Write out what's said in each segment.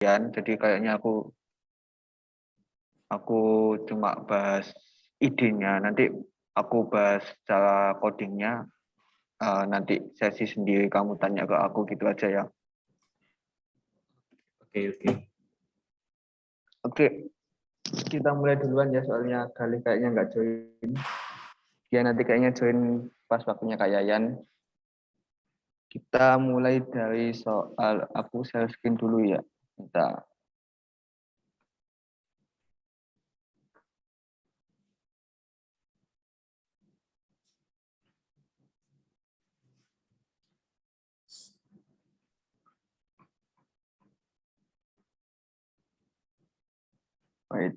jadi kayaknya aku cuma bahas idenya, nanti aku bahas cara codingnya, nanti sesi sendiri kamu tanya ke aku gitu aja ya. Oke. Oke, kita mulai duluan ya, soalnya Galih kayaknya nggak join. Dia nanti kayaknya join pas waktunya Kak Yayan. Kita mulai dari soal, aku share screen dulu ya. Bentar. Wait.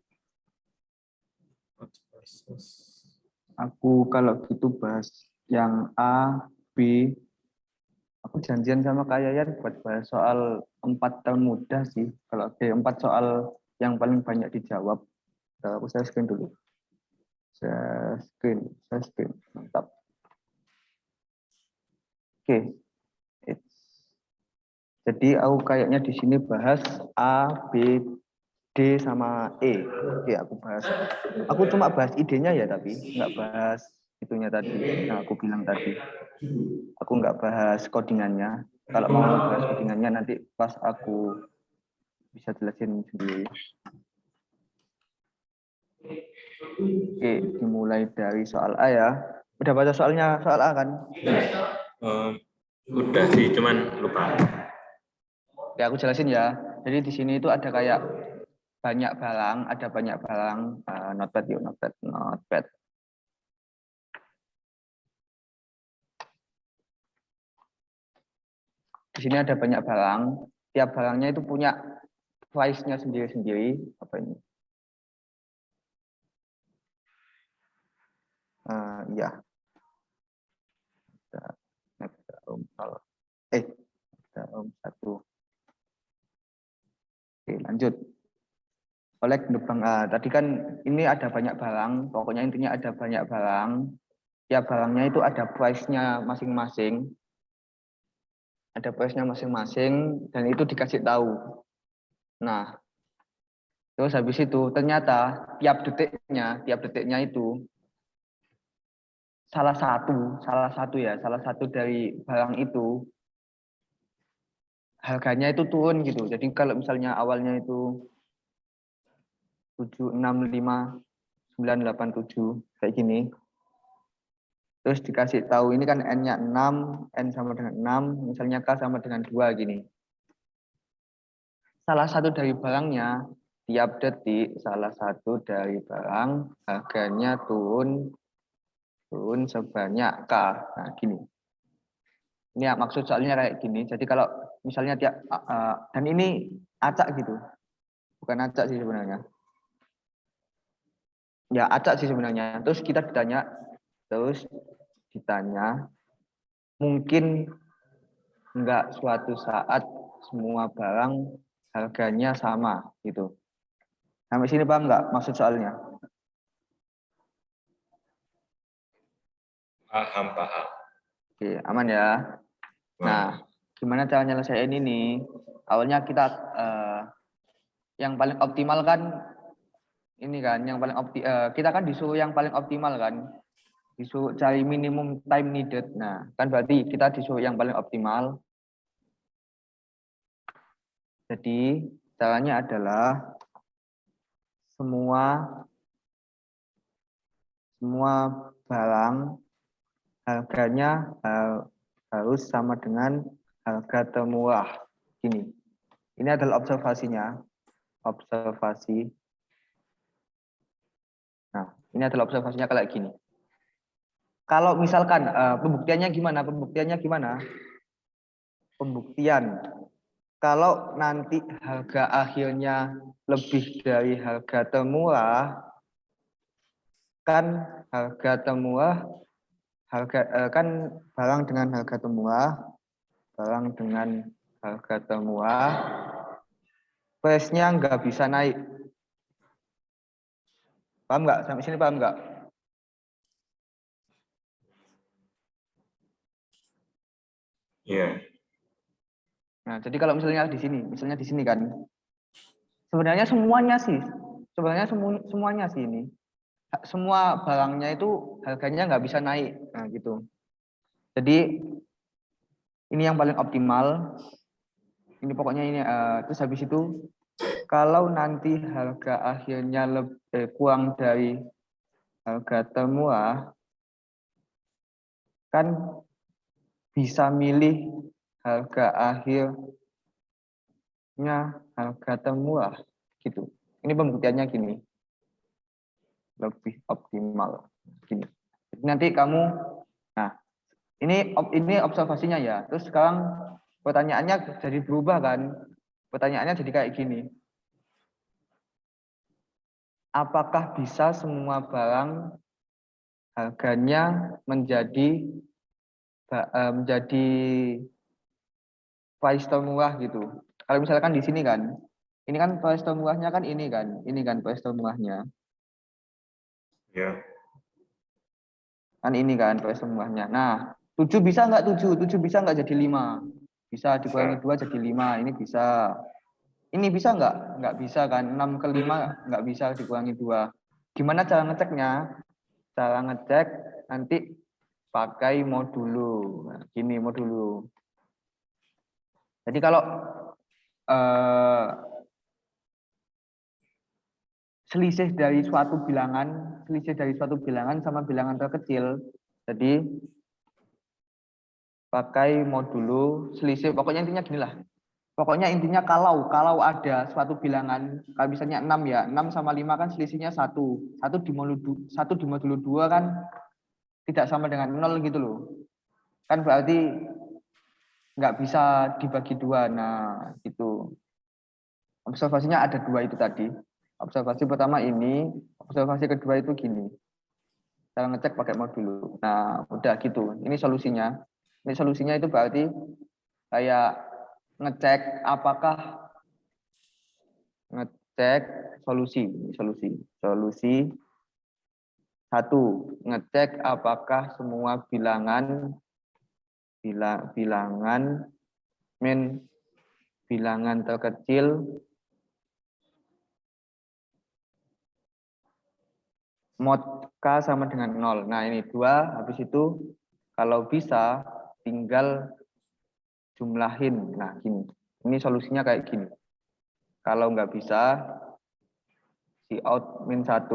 Aku kalau gitu bahas yang A, B. Aku janjian sama Kak Yayan buat bahas soal 4 tahun muda sih. Kalau B4 soal yang paling banyak dijawab. Aku share screen dulu. Share screen. Mantap. Oke. Jadi aku kayaknya di sini bahas A, B, D sama E. Oke, aku cuma bahas idenya ya, tapi nggak bahas itunya tadi yang aku bilang tadi. Aku nggak bahas codingannya. Kalau mau bahas codingannya nanti pas aku bisa jelasin sendiri. Oke, dimulai dari soal A ya. Udah baca soalnya, soal A kan? Udah sih, cuman lupa. Oke, aku jelasin ya. Jadi di sini itu ada kayak banyak barang, notepad yuk, notepad. Di sini ada banyak barang, tiap barangnya itu punya price-nya sendiri-sendiri. Apa ini? Ya. Satu. Oke, lanjut. Kolek depan. Tadi kan ini ada banyak barang, pokoknya intinya ada banyak barang. Tiap barangnya itu ada price-nya masing-masing. Ada price-nya masing-masing dan itu dikasih tahu. Nah, terus habis itu ternyata tiap detiknya itu salah satu dari barang itu harganya itu turun gitu. Jadi kalau misalnya awalnya itu 765.987 kayak gini. Terus dikasih tahu ini kan N-nya 6, N sama dengan 6, misalnya K sama dengan 2 gini. Salah satu dari barangnya tiap detik salah satu dari barang harganya turun sebanyak K. Nah, gini. Ini maksud soalnya kayak gini. Jadi kalau misalnya tiap dan ini acak gitu. Bukan acak sih sebenarnya. Ya, acak sih sebenarnya. Terus ditanya mungkin enggak suatu saat semua barang harganya sama gitu. Sampai sini paham enggak maksud soalnya? Paham. Oke, aman ya. Nah, gimana cara nyelesain ini? Awalnya kita yang paling optimal kan ini kan, kita kan disuruh yang paling optimal kan, disuruh cari minimum time needed. Nah, kan berarti kita disuruh yang paling optimal. Jadi caranya adalah semua barang harganya harus sama dengan harga termurah. Gini, ini adalah observasinya. Nah, ini adalah observasinya kayak gini. Kalau misalkan pembuktiannya gimana? Pembuktian. Kalau nanti harga akhirnya lebih dari harga termurah, kan barang dengan harga termurah, price-nya nggak bisa naik. Paham nggak? Sampai sini paham nggak? Iya. Nah, jadi kalau misalnya di sini kan, Sebenarnya semuanya sih ini. Semua barangnya itu harganya nggak bisa naik. Nah, gitu. Jadi ini yang paling optimal. Ini pokoknya ini. Terus habis itu, kalau nanti harga akhirnya kurang dari harga termurah, kan bisa milih harga akhirnya harga termurah. Gitu. Ini pembuktiannya gini. Lebih optimal. Gini. Jadi nanti kamu, nah ini observasinya ya. Terus sekarang pertanyaannya jadi berubah kan? Pertanyaannya jadi kayak gini. Apakah bisa semua barang harganya menjadi price termurah gitu? Kalau misalkan di sini kan, ini kan price termurahnya kan ini kan price termurahnya. Ya. Kan ini kan price termurahnya. Nah, 7 bisa nggak 7? 7 bisa nggak jadi 5? Bisa dikurangi 2 jadi 5. Ini bisa. Ini bisa nggak? Nggak bisa kan. 6 ke 5 nggak bisa dikurangi 2. Gimana cara ngeceknya? Cara ngecek nanti pakai modulo. Nah, gini modulo. Jadi kalau selisih dari suatu bilangan sama bilangan terkecil, jadi pakai modulo selisih. Pokoknya intinya gini lah. Pokoknya intinya kalau ada suatu bilangan, kalau misalnya 6 ya, 6 sama 5 kan selisihnya 1. 1 di modulo 2 kan tidak sama dengan 0 gitu loh. Kan berarti nggak bisa dibagi 2. Nah, gitu. Observasinya ada 2 itu tadi. Observasi pertama ini, observasi kedua itu gini. Cara ngecek pakai modulo. Nah, udah gitu. Ini solusinya. Ini solusinya itu berarti kayak ngecek solusi 1, ngecek apakah semua bilangan terkecil mod K sama dengan 0. Nah, ini 2. Habis itu kalau bisa tinggal jumlahin. Nah, gini. Ini solusinya kayak gini. Kalau nggak bisa, si out min 1.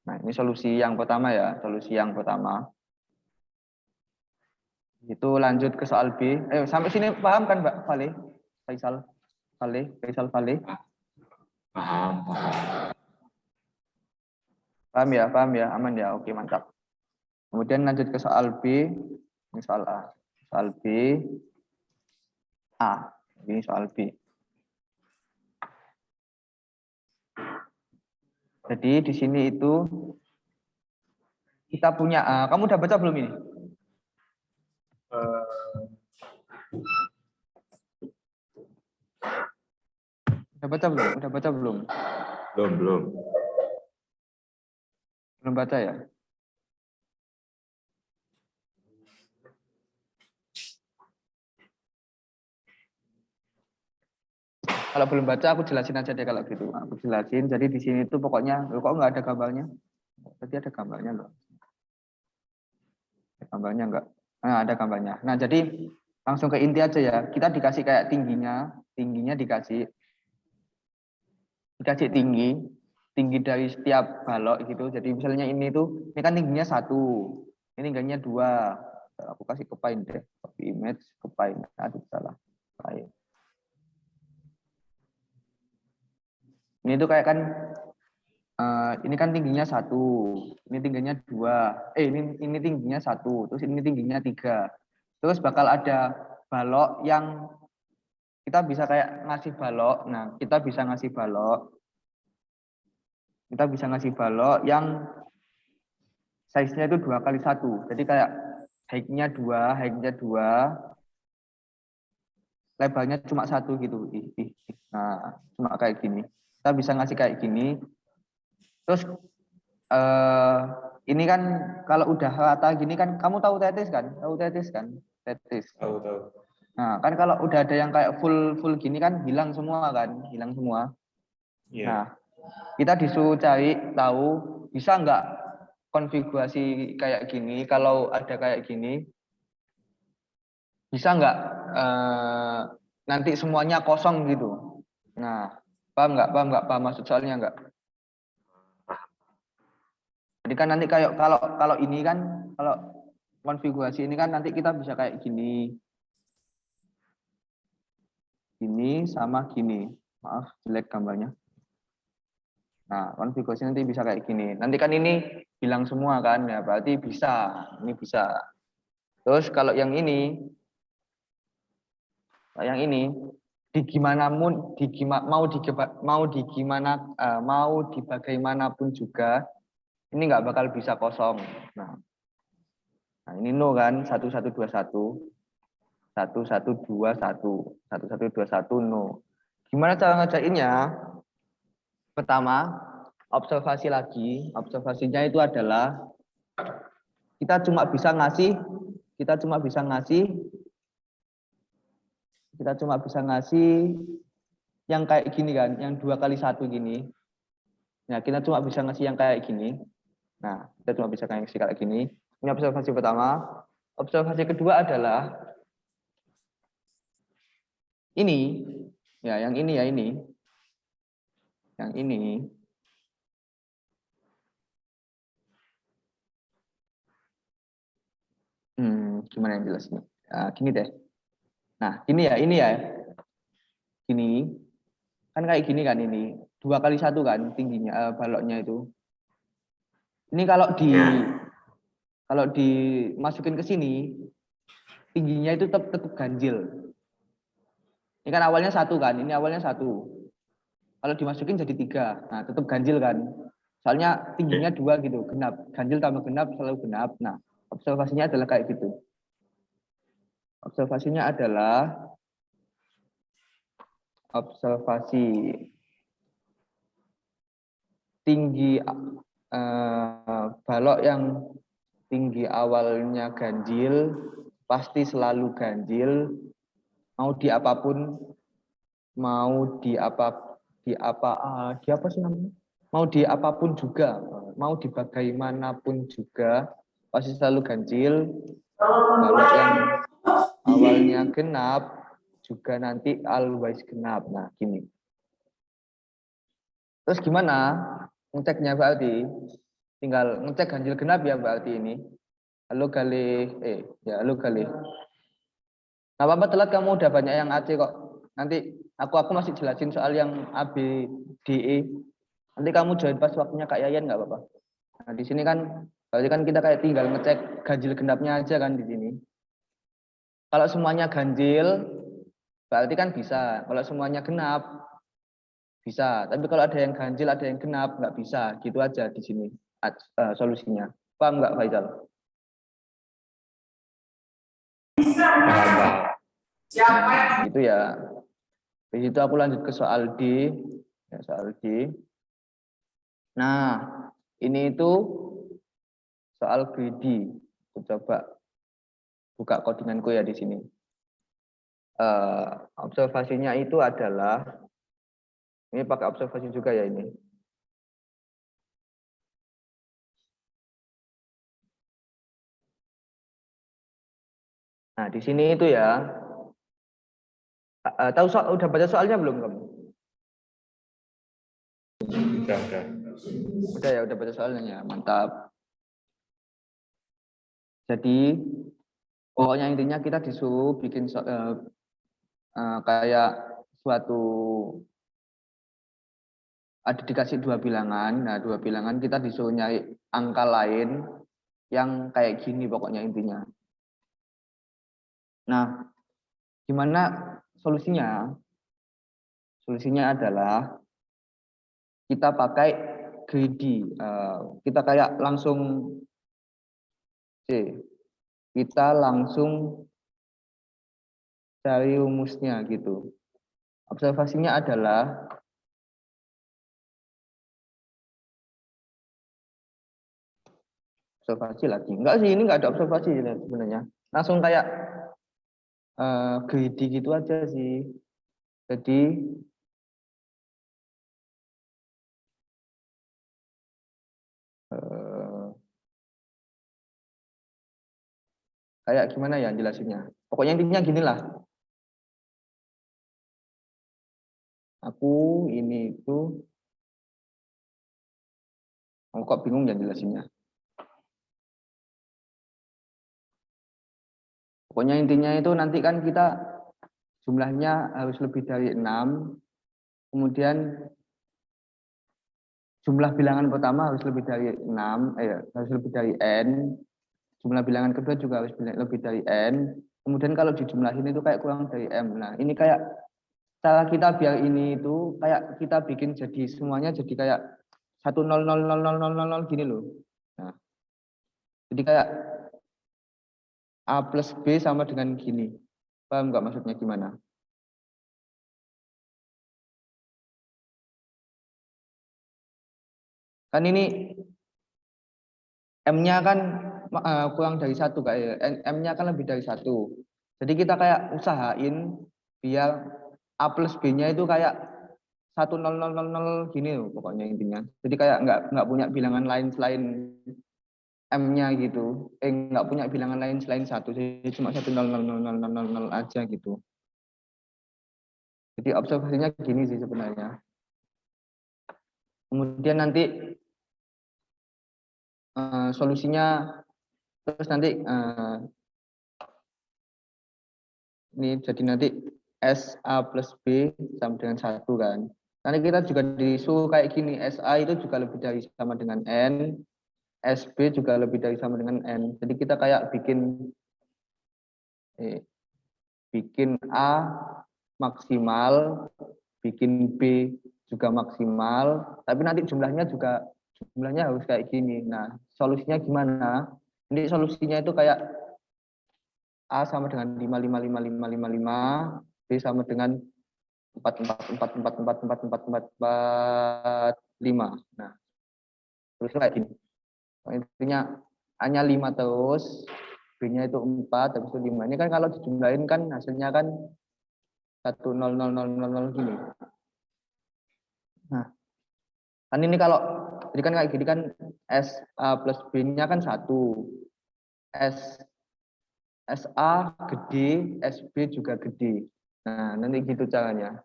Nah, ini solusi yang pertama ya. Solusi yang pertama. Itu lanjut ke soal B. Sampai sini paham kan, Mbak Vale? Faisal Vale? Paham. Paham ya, aman ya. Oke, mantap. Kemudian lanjut ke soal B. Ini soal A. Soal B. Ini soal B. Jadi di sini itu kita punya, kamu udah baca belum ini? Udah baca belum? Belum. Belum baca ya? Kalau belum baca aku jelasin aja deh kalau gitu. Aku jelasin. Jadi di sini tuh pokoknya kok nggak ada gambarnya? Tadi ada gambarnya loh. Ada gambarnya enggak? Nah, ada gambarnya. Nah, jadi langsung ke inti aja ya. Kita dikasih kayak tingginya dikasih tinggi dari setiap balok gitu. Jadi misalnya ini kan tingginya 1, ini tingginya 2. Aku kasih kepain deh, copy image, kepain. Aduh salah. Baik. Ini tuh kayak kan ini kan tingginya 1, ini tingginya 2. Ini tingginya 1, terus ini tingginya 3. Terus bakal ada balok yang kita bisa kayak ngasih balok. Nah, kita bisa ngasih balok yang size-nya itu 2 kali 1. Jadi kayak height-nya 2, lebarnya cuma 1 gitu. Nah, cuma kayak gini. Kita bisa ngasih kayak gini. Terus ini kan kalau udah rata gini kan, kamu tahu tetis kan? Tetis. Tahu. Nah, kan kalau udah ada yang kayak full gini kan hilang semua. Iya. Nah, kita disuruh cari tahu bisa nggak konfigurasi kayak gini, kalau ada kayak gini, bisa nggak nanti semuanya kosong gitu. Nah, paham nggak? Paham nggak? Paham maksud soalnya nggak? Jadi kan nanti kayak kalau ini kan, kalau konfigurasi ini kan nanti kita bisa kayak gini. Gini sama gini. Maaf, jelek gambarnya. Nah, konfigurasi nanti bisa kayak gini. Nanti kan ini bilang semua kan, ya berarti bisa. Ini bisa. Terus kalau yang ini di gimana mau di bagaimanapun juga ini nggak bakal bisa kosong. Nah ini no kan 1121 no. Gimana cara ngerjainnya? Pertama, observasi lagi. Observasinya itu adalah kita cuma bisa ngasih yang kayak gini kan, yang 2x1 gini. Nah, kita cuma bisa ngasih yang kayak gini. Nah, kita cuma bisa ngasih kayak gini. Ini observasi pertama. Observasi kedua adalah ini. Ya, yang ini ya ini. Yang ini. Gimana yang jelas nih? Gini deh. Nah, ini ya. Gini. Kan kayak gini kan ini. 2x1 kan tingginya baloknya itu. Ini kalau dimasukin ke sini, tingginya itu tetap ganjil. Ini kan awalnya 1 kan, ini awalnya 1. Kalau dimasukin jadi 3, nah tetap ganjil kan. Soalnya tingginya 2 gitu, genap. Ganjil tambah genap selalu genap. Nah, observasinya adalah kayak gitu. Observasinya adalah observasi tinggi balok yang tinggi awalnya ganjil, pasti selalu ganjil, mau di apapun, di apa sih namanya? Mau di apapun juga, mau di bagaimanapun juga, pasti selalu ganjil. Balok yang awalnya genap juga nanti always genap. Nah, gini. Terus gimana ngeceknya berarti? Tinggal ngecek ganjil genap ya berarti ini. Halo Galih, halo Galih. Nah, apa telat kamu udah banyak yang AC kok. Nanti aku masih jelasin soal yang A, B, D, E. Nanti kamu join pas waktunya Kak Yayan nggak apa-apa. Nah, di sini kan berarti kan kita kayak tinggal ngecek ganjil genapnya aja kan di sini. Kalau semuanya ganjil berarti kan bisa. Kalau semuanya genap bisa. Tapi kalau ada yang ganjil, ada yang genap nggak bisa. Gitu aja di sini solusinya. Paham nggak Faisal? Nah, itu ya. Di situ aku lanjut ke soal D. Ya, soal D. Nah, ini itu soal greedy. Aku coba buka codinganku ya di sini. Observasinya itu adalah, ini pakai observasi juga ya ini. Nah, di sini itu ya, tahu udah baca soalnya belum kamu? Udah. Udah ya, udah baca soalnya, mantap. Jadi pokoknya intinya kita disuruh bikin kayak suatu, ada dikasih 2 bilangan. Nah, 2 bilangan kita disuruh nyari angka lain yang kayak gini pokoknya intinya. Nah, gimana solusinya? Solusinya adalah kita pakai greedy. Kita kayak langsung kita langsung cari rumusnya gitu. Observasinya adalah observasi lagi. Enggak sih, ini enggak ada observasi sebenarnya. Langsung kayak greedy gitu aja sih. Jadi Kayak gimana ya jelasinnya? Pokoknya intinya gini lah. Aku ini itu, aku kok bingung ya jelasinnya. Pokoknya intinya itu nanti kan kita jumlahnya harus lebih dari 6, kemudian jumlah bilangan pertama harus lebih dari 6, harus lebih dari n, jumlah bilangan kedua juga harus lebih dari n, kemudian kalau dijumlahin itu kayak kurang dari m. Nah ini kayak cara kita biar ini itu kayak kita bikin jadi semuanya jadi kayak 1 0 0 0 0 0 0 gini loh. Nah, jadi kayak A plus B sama dengan gini. Paham nggak maksudnya gimana? Kan ini M-nya kan kurang dari 1 kayak M-nya kan lebih dari 1. Jadi kita kayak usahain biar A plus B-nya itu kayak 1 0 0 0 0 gini loh pokoknya intinya. Jadi kayak nggak punya bilangan lain selain M-nya gitu. Nggak punya bilangan lain selain 1. Jadi cuma 1 0 0 0 0 0 0 0 aja gitu. Jadi observasinya gini sih sebenarnya. Kemudian nanti solusinya terus nanti ini jadi nanti SA plus B sama dengan 1 kan. Nanti kita juga disuruh kayak gini, SA itu juga lebih dari sama dengan N, SB juga lebih dari sama dengan N. Jadi kita kayak bikin A maksimal, bikin B juga maksimal, tapi nanti jumlahnya harus kayak gini. Nah, solusinya gimana? Ini solusinya itu kayak A sama dengan 5 5 5 5 5 5, B sama dengan 4 4 4 4 4 4 4 4 4 5. Nah, terus kayak gini. Intinya A-nya 5 terus, B-nya itu 4, habis itu 5. Ini kan kalau dijumlahin kan hasilnya kan 1 0 0 0 0 0 gini. Nah, kan ini kalau jadi kan kayak gini kan S A plus B-nya kan 1. S SA gede, SB juga gede. Nah, nanti gitu caranya.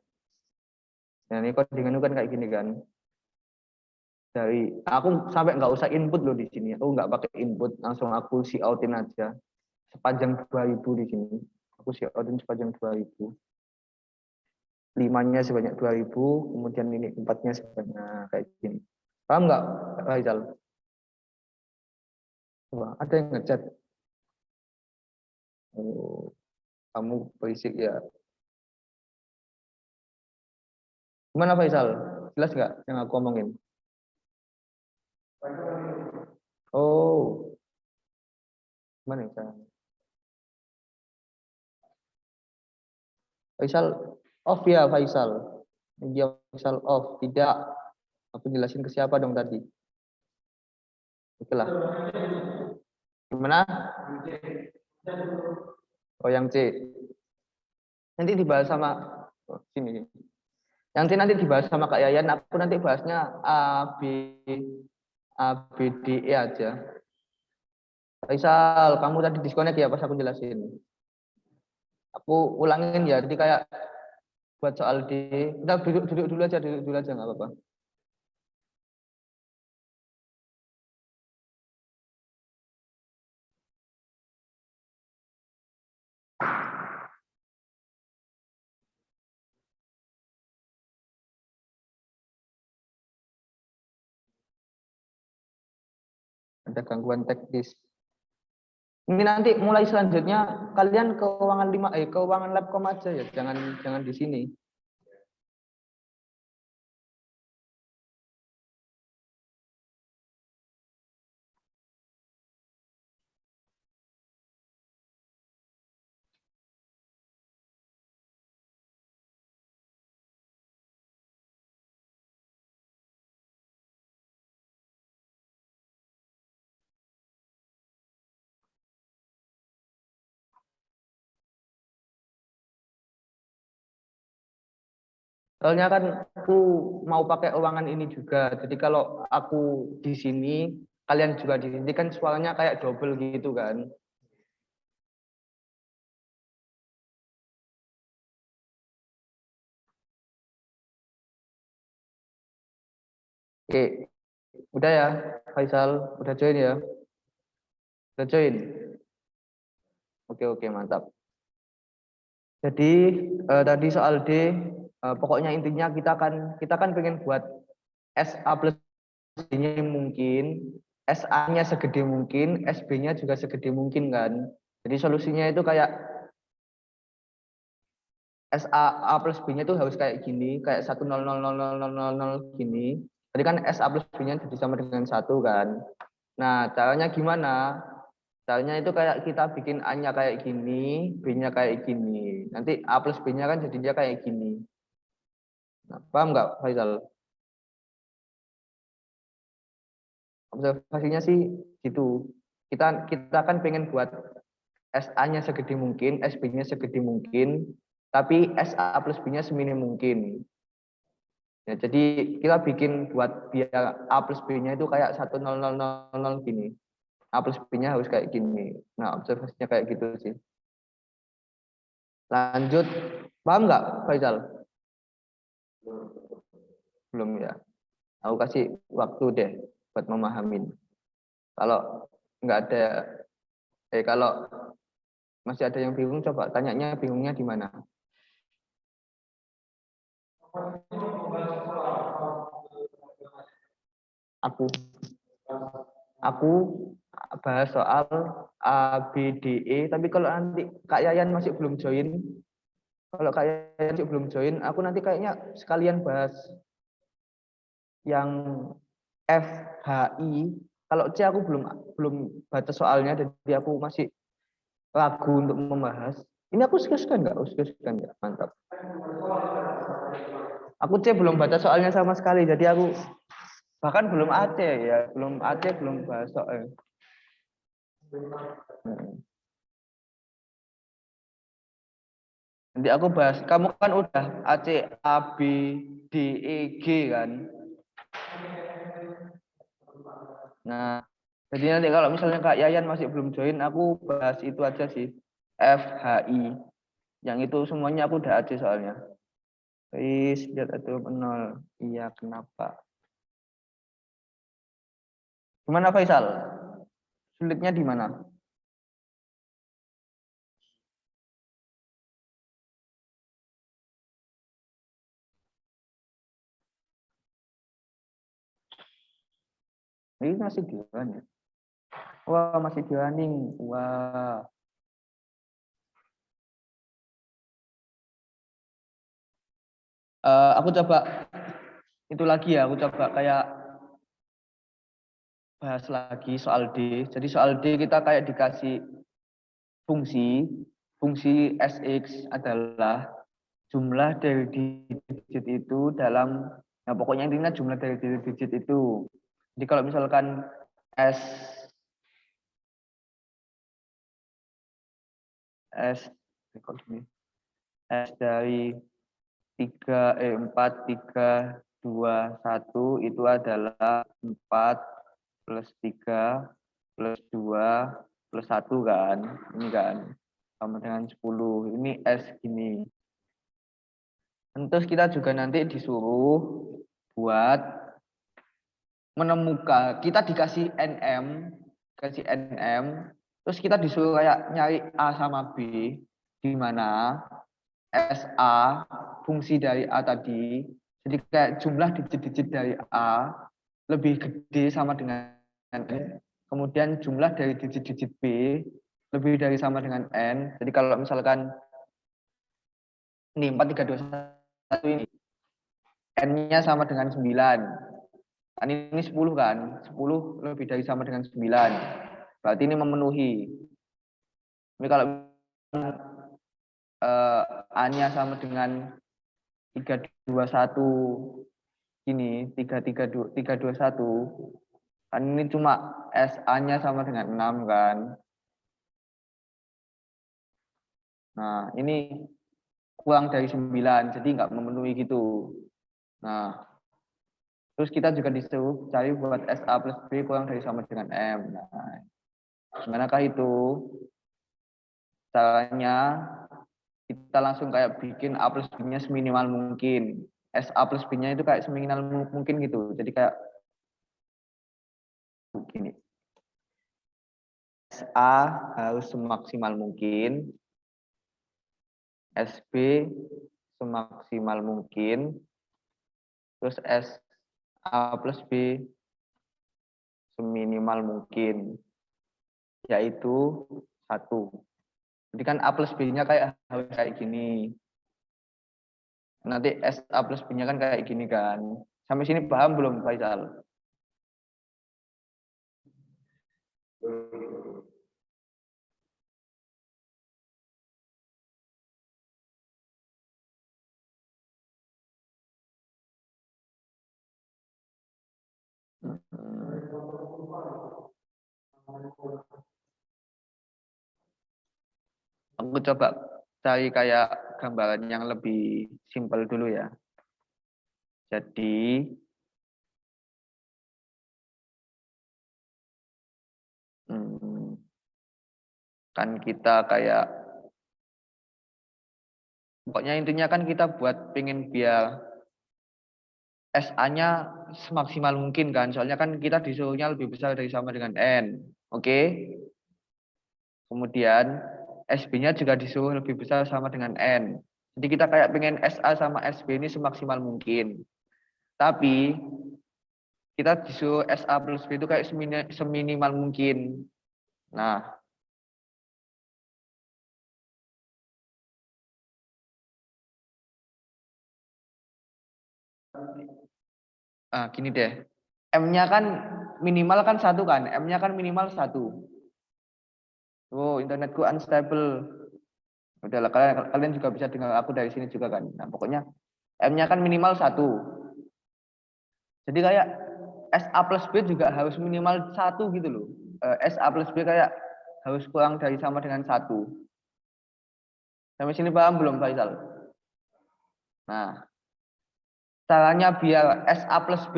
Nah, ini codingan itu kan kayak gini kan. Dari aku sampai nggak usah input loh di sini. Aku nggak pakai input, langsung aku see outin aja. Sepanjang 2000 di sini. Aku see outin sepanjang 2000. 5-nya sebanyak 2000, kemudian ini 4-nya sebanyak kayak gini. Paham nggak, Faisal? Coba, ada yang ngechat. Oh, kamu berisik ya. Gimana Faisal? Jelas nggak yang aku omongin? Oh, gimana ya? Faisal off ya Faisal. Media Faisal off. Tidak. Aku jelasin ke siapa dong tadi? Oke lah. Gimana? Oh yang C. Nanti dibahas sama sini. Nanti dibahas sama Kak Yayan. Aku nanti bahasnya A B D E aja. Faisal, kamu tadi disconnect ya pas aku jelasin. Aku ulangin ya. Jadi kayak buat soal D. Kita duduk dulu aja, nggak apa-apa. Ada gangguan teknis. Ini nanti mulai selanjutnya kalian keuangan labcom aja ya, jangan di sini. Soalnya kan aku mau pakai ruangan ini juga. Jadi kalau aku di sini, kalian juga di sini kan suaranya kayak double gitu kan. Oke, udah ya, Faisal, udah join ya? Udah join? Oke, mantap. Jadi tadi soal D, pokoknya intinya kita kan pengen buat SA plus B-nya mungkin, SA-nya segede mungkin, SB-nya juga segede mungkin kan. Jadi solusinya itu kayak SA A plus B-nya itu harus kayak gini, kayak 1,0000000 gini. Jadi kan SA plus B-nya jadi sama dengan 1 kan. Nah, caranya gimana? Caranya itu kayak kita bikin A-nya kayak gini, B-nya kayak gini. Nanti A plus B-nya kan jadinya kayak gini. Nah, paham nggak, Faisal? Observasinya sih gitu. Kita kan pengen buat SA-nya segede mungkin, SB-nya segede mungkin, tapi SA plus B-nya seminim mungkin. Ya, jadi kita bikin buat biar A plus B-nya itu kayak 1,00000 gini. A plus B-nya harus kayak gini. Nah, observasinya kayak gitu sih. Lanjut, paham nggak, Faisal? Belum ya. Aku kasih waktu deh buat memahamin. Kalau nggak ada, kalau masih ada yang bingung, coba tanyanya bingungnya di mana? Aku bahas soal A, B, D, E. Tapi kalau nanti Kak Yayan masih belum join, kalau Kak Yayan masih belum join, aku nanti kayaknya sekalian bahas yang F, H, I. Kalau C aku belum baca soalnya, jadi aku masih ragu untuk membahas. Ini aku skiskan nggak? Skiskan nggak? Mantap. Aku C belum baca soalnya sama sekali, jadi aku bahkan belum AC ya, belum AC belum bahas soal. Nanti aku bahas. Kamu kan udah AC, A, B, D, E, G kan. Nah, jadi nanti kalau misalnya Kak Yayan masih belum join, aku bahas itu aja sih. F, H, I. Yang itu semuanya aku udah AC soalnya. Lihat atau 0. Iya, kenapa? Gimana Faisal? Sulitnya di mana? Ini masih di running. Wah, masih di running. Wah. Aku coba itu lagi ya. Aku coba kayak bahas lagi soal D. Jadi soal D kita kayak dikasih fungsi. Fungsi Sx adalah jumlah dari digit itu dalam, nah pokoknya intinya jumlah dari digit itu. Jadi kalau misalkan S S S dari 4, 3, 2, 1 itu adalah 4 plus 3 plus 2 plus 1 kan. Ini kan sama dengan 10. Ini S gini. Terus kita juga nanti disuruh buat menemukan, kita dikasih NM, terus kita disuruh kayak nyari A sama B, di mana SA, fungsi dari A tadi, jadi kayak jumlah digit-digit dari A lebih gede sama dengan N, kemudian jumlah dari digit-digit B lebih dari sama dengan N. Jadi kalau misalkan ini 4, 3, 2, 1 ini, N-nya sama dengan 9. Kan ini 10 kan? 10 lebih dari sama dengan 9. Berarti ini memenuhi. Tapi kalau A-nya sama dengan 321 ini 321 kan ini cuma SA-nya sama dengan 6 kan. Nah, ini kurang dari 9, jadi nggak memenuhi gitu. Nah, terus kita juga disuruh cari buat SA plus B kurang dari sama dengan M. Nah, gimanakah itu? Caranya kita langsung kayak bikin A plus B-nya seminimal mungkin. SA plus B-nya itu kayak seminimal mungkin gitu. Jadi kayak Gini. SA harus semaksimal mungkin, SB semaksimal mungkin, terus SA plus B seminimal mungkin, yaitu 1. Jadi kan A plus B-nya harus kayak gini. Nanti SA plus B-nya kan kayak gini kan. Sampai sini paham belum, Faisal? Aku coba cari kayak gambaran yang lebih simpel dulu ya. Jadi kan kita kayak pokoknya intinya kan kita buat pengen biar SA-nya semaksimal mungkin kan. Soalnya kan kita disuruhnya lebih besar dari sama dengan N. Oke. Kemudian SB-nya juga disuruh lebih besar sama dengan N. Jadi kita kayak pengen SA sama SB ini semaksimal mungkin. Tapi kita disuruh SA plus B itu kayak seminimal mungkin. Nah, gini deh. M-nya kan minimal kan 1 kan. M-nya kan minimal 1. Oh, internetku unstable. Udahlah, kalian juga bisa dengar aku dari sini juga kan. Nah, pokoknya M-nya kan minimal 1. Jadi kayak SA plus B juga harus minimal 1 gitu loh. SA plus B kayak harus kurang dari sama dengan 1. Sampai sini paham belum, Faisal? Nah, caranya biar SA plus B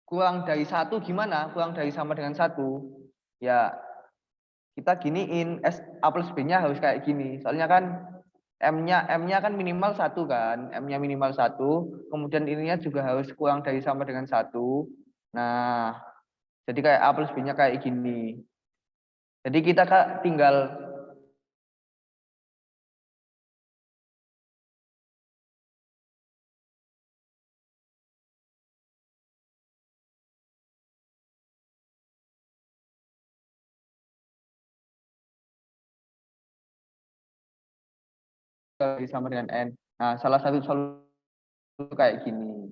kurang dari 1 gimana? Kurang dari sama dengan 1. Ya, kita giniin SA plus B-nya harus kayak gini. Soalnya kan M-nya kan minimal 1 kan. M-nya minimal 1. Kemudian ininya juga harus kurang dari sama dengan 1. Nah, jadi kayak A plus B-nya kayak gini. Jadi kita tinggal sama dengan N. Nah, salah satu solusi kayak gini.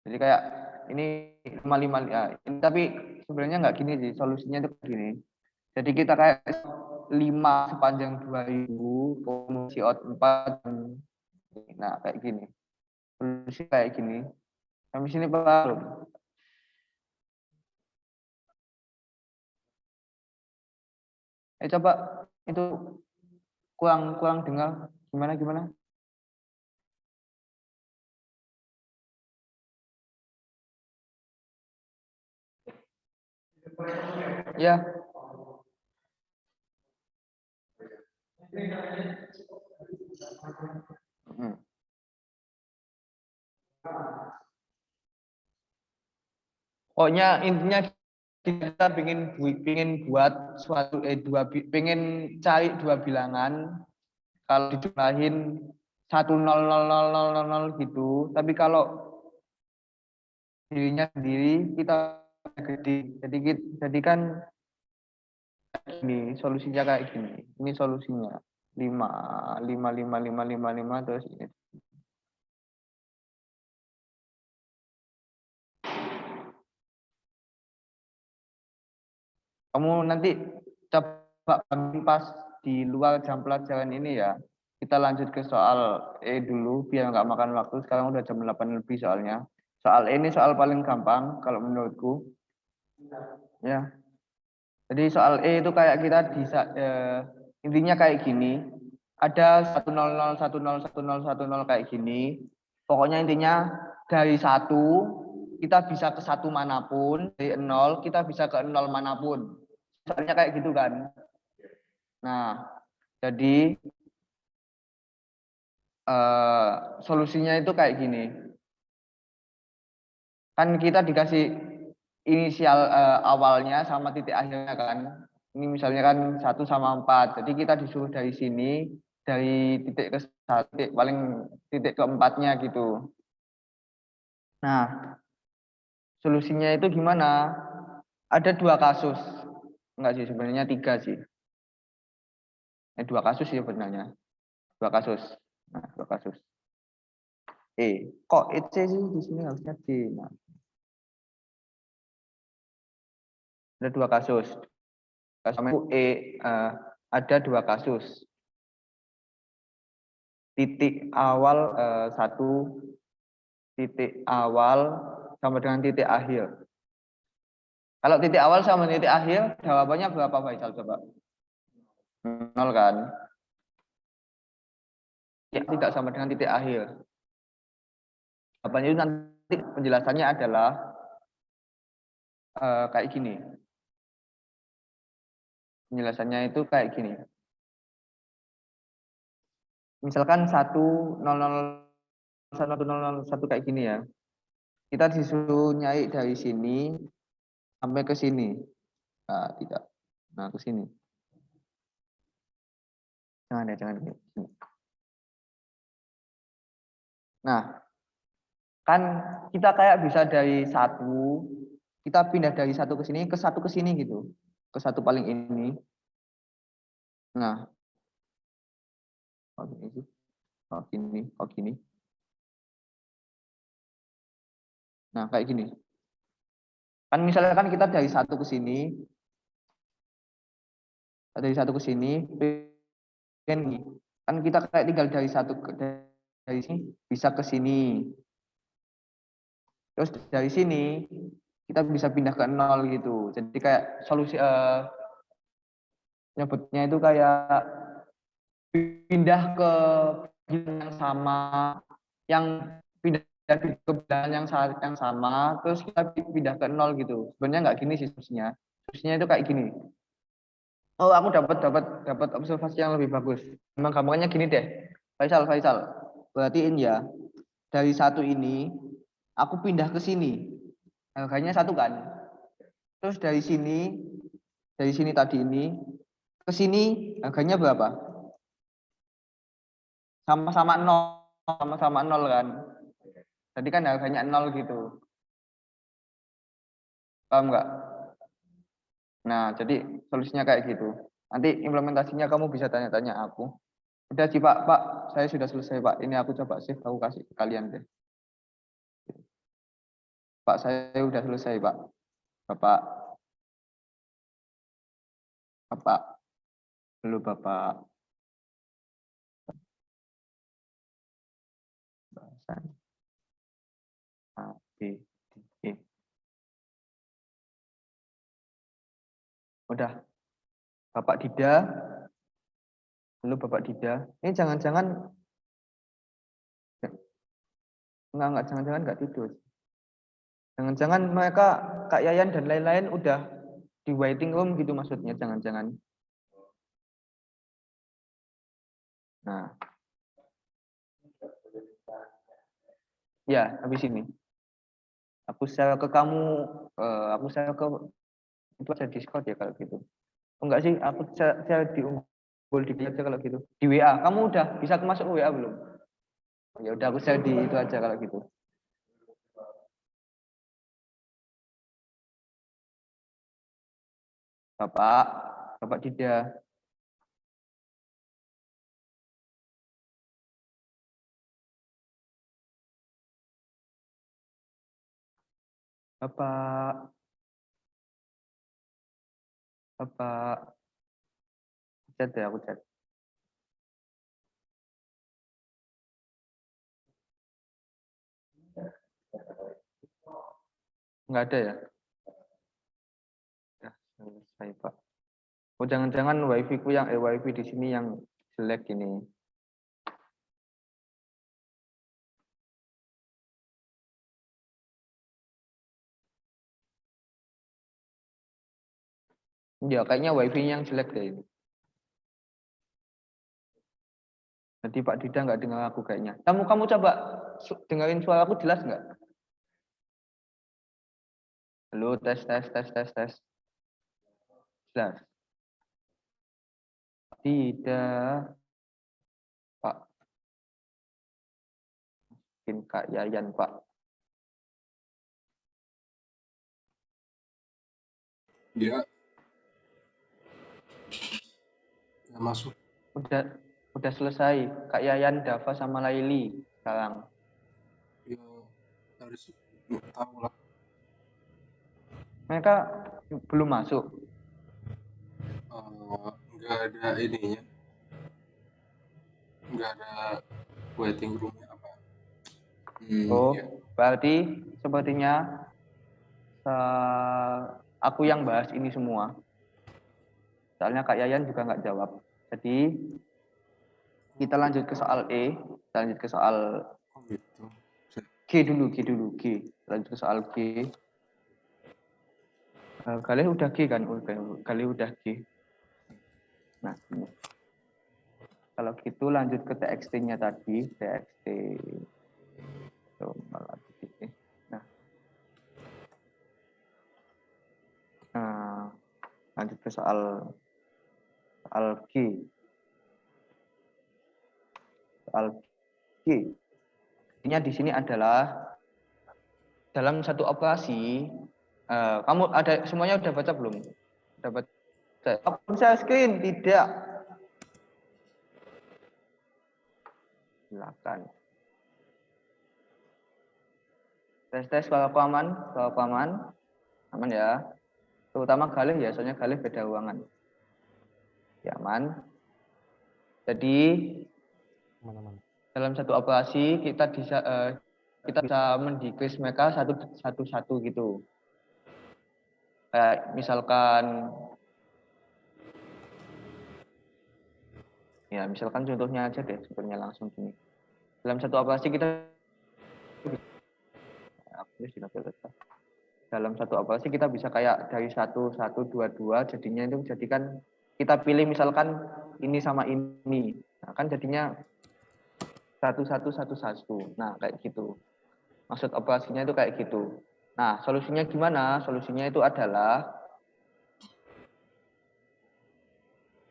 Jadi kayak ini 55 ya. Ini, tapi sebenarnya nggak gini sih, solusinya itu gini. Jadi kita kayak 5 sepanjang 2000, kemudian out 4. Nah, kayak gini. Solusi kayak gini. Sampai sini belum? Coba itu kurang dengar gimana? Ya. Pokoknya intinya kita pengen buat suatu pengen cari 2 bilangan kalau dijumlahin 1,0,0,0,0,0 gitu. Tapi kalau dirinya sendiri kita gede. Jadi kan ini solusinya kayak gini. Ini solusinya 5 5 5 5 5 5 terus ini. Kamu nanti coba pas di luar jam pelajaran ini ya. Kita lanjut ke soal E dulu biar nggak makan waktu. Sekarang udah jam 8 lebih soalnya. Soal E ini soal paling gampang kalau menurutku. Ya. Jadi soal E itu kayak kita bisa intinya kayak gini. Ada 100 kayak gini. Pokoknya intinya dari 1 kita bisa ke 1 manapun, dari 0 kita bisa ke 0 manapun. Soalnya kayak gitu kan. Nah, jadi solusinya itu kayak gini. Kan kita dikasih inisial awalnya sama titik akhirnya kan. Ini misalnya kan 1 sama 4. Jadi kita disuruh dari sini, dari titik ke titik paling titik keempatnya gitu. Nah, solusinya itu gimana? Ada 2 kasus. Enggak sih, sebenarnya 3 sih. 2 kasus sih sebenarnya. 2 kasus. Nah, 2 kasus. Kok C sih di sini harusnya D. Nah, ada 2 kasus. Sama itu ada 2 kasus. Titik awal 1, titik awal sama dengan titik akhir. Kalau titik awal sama titik akhir, jawabannya berapa Faisal coba? 0 kan? Ya, tidak sama dengan titik akhir. Jawabannya itu nanti penjelasannya adalah kayak gini. Penjelasannya itu kayak gini. Misalkan 10001 kayak gini ya. Kita disuruh nyari dari sini sampai ke sini. Nah, tidak. Nah, ke sini. Jangan ya, jangan ini. Nah, kan kita kayak bisa dari 1, kita pindah dari 1 ke sini, ke 1 ke sini gitu. Ke 1 paling ini. Nah, oh gini sih. Oh gini, oh gini. Nah, kayak gini. Kan misalnya kan kita dari 1 ke sini, dari 1 ke sini, kan kita kayak tinggal dari 1 ke dari sini bisa ke sini. Terus dari sini kita bisa pindah ke 0 gitu. Jadi kayak solusi nyebutnya itu kayak pindah ke bilangan yang sama, yang pindah ke bilangan yang sama, terus kita pindah ke 0 gitu. Sebenarnya nggak gini sih solusinya. Solusinya itu kayak gini. Oh, aku dapat observasi yang lebih bagus. Memang gampangnya gini deh. Faisal. Perhatiin ya. Dari 1 ini aku pindah ke sini. Harganya 1 kan. Terus dari sini tadi ini ke sini harganya berapa? Sama-sama 0 kan. Jadi kan harganya 0 gitu. Paham nggak? Nah, jadi solusinya kayak gitu. Nanti implementasinya kamu bisa tanya-tanya aku. Udah sih Pak, saya sudah selesai Pak. Ini aku coba save, aku kasih ke kalian deh. Pak, saya udah selesai Pak. Bapak, dulu Bapak. Bahasan A, B, D, E. Udah, Bapak Dida, dulu Bapak Dida. Ini jangan-jangan jangan-jangan nggak tidur. Jangan-jangan mereka Kak Yayan dan lain-lain udah di waiting room gitu maksudnya, jangan-jangan. Nah, ya habis ini. Aku share ke kamu, aku share ke itu ada Discord ya kalau gitu. Enggak sih, aku share di Unggul di aja kalau gitu. Di WA, kamu udah bisa masuk WA belum? Oh, ya udah aku share di itu aja kalau gitu. Bapak Dida. Bapak, chat ya, aku chat. Enggak ada ya? Ya, selesai Pak. Oh jangan-jangan wifi di sini yang jelek ini. Ya kayaknya wifi yang jelek deh ini. Jadi Pak Dida nggak dengar aku kayaknya. Kamu coba dengerin suara aku jelas nggak? Halo, tes. Jelas. Tidak, Pak. Mungkin Kak Yayan, Pak. Dia nggak masuk. Udah selesai. Kak Yayan, Dava, sama Laili sekarang. Ya harus tahu lah. Mereka belum masuk. Nggak ada ininya, nggak ada waiting roomnya apa. Oh, Ya. berarti sepertinya aku yang bahas ini semua. Soalnya Kak Yayan juga nggak jawab. Jadi kita lanjut ke soal E. Kita lanjut ke soal Oh gitu. G dulu. Lanjut ke soal G. Kalian udah G kan? Kalian udah G. Nah, ini. Kalau gitu lanjut ke TXT-nya tadi. TXT. Nah, lanjut ke soal G. Soal G. Intinya di sini adalah dalam satu operasi. Kamu ada semuanya udah baca belum? Udah baca? Open share screen tidak. Silakan. Tes kalau aku aman, aman ya. Terutama Galih ya, soalnya Galih beda ruangan. Ya aman. Jadi dalam satu operasi kita bisa mendecrease mereka satu gitu. Kayak misalkan contohnya aja deh, sebenarnya langsung gini. Dalam satu operasi kita bisa kayak dari 1, 2, jadinya itu jadikan kita pilih misalkan ini sama ini. Nah, kan jadinya 1, 1, 1, 1. Nah, kayak gitu. Maksud operasinya itu kayak gitu. Nah, solusinya gimana? Solusinya itu adalah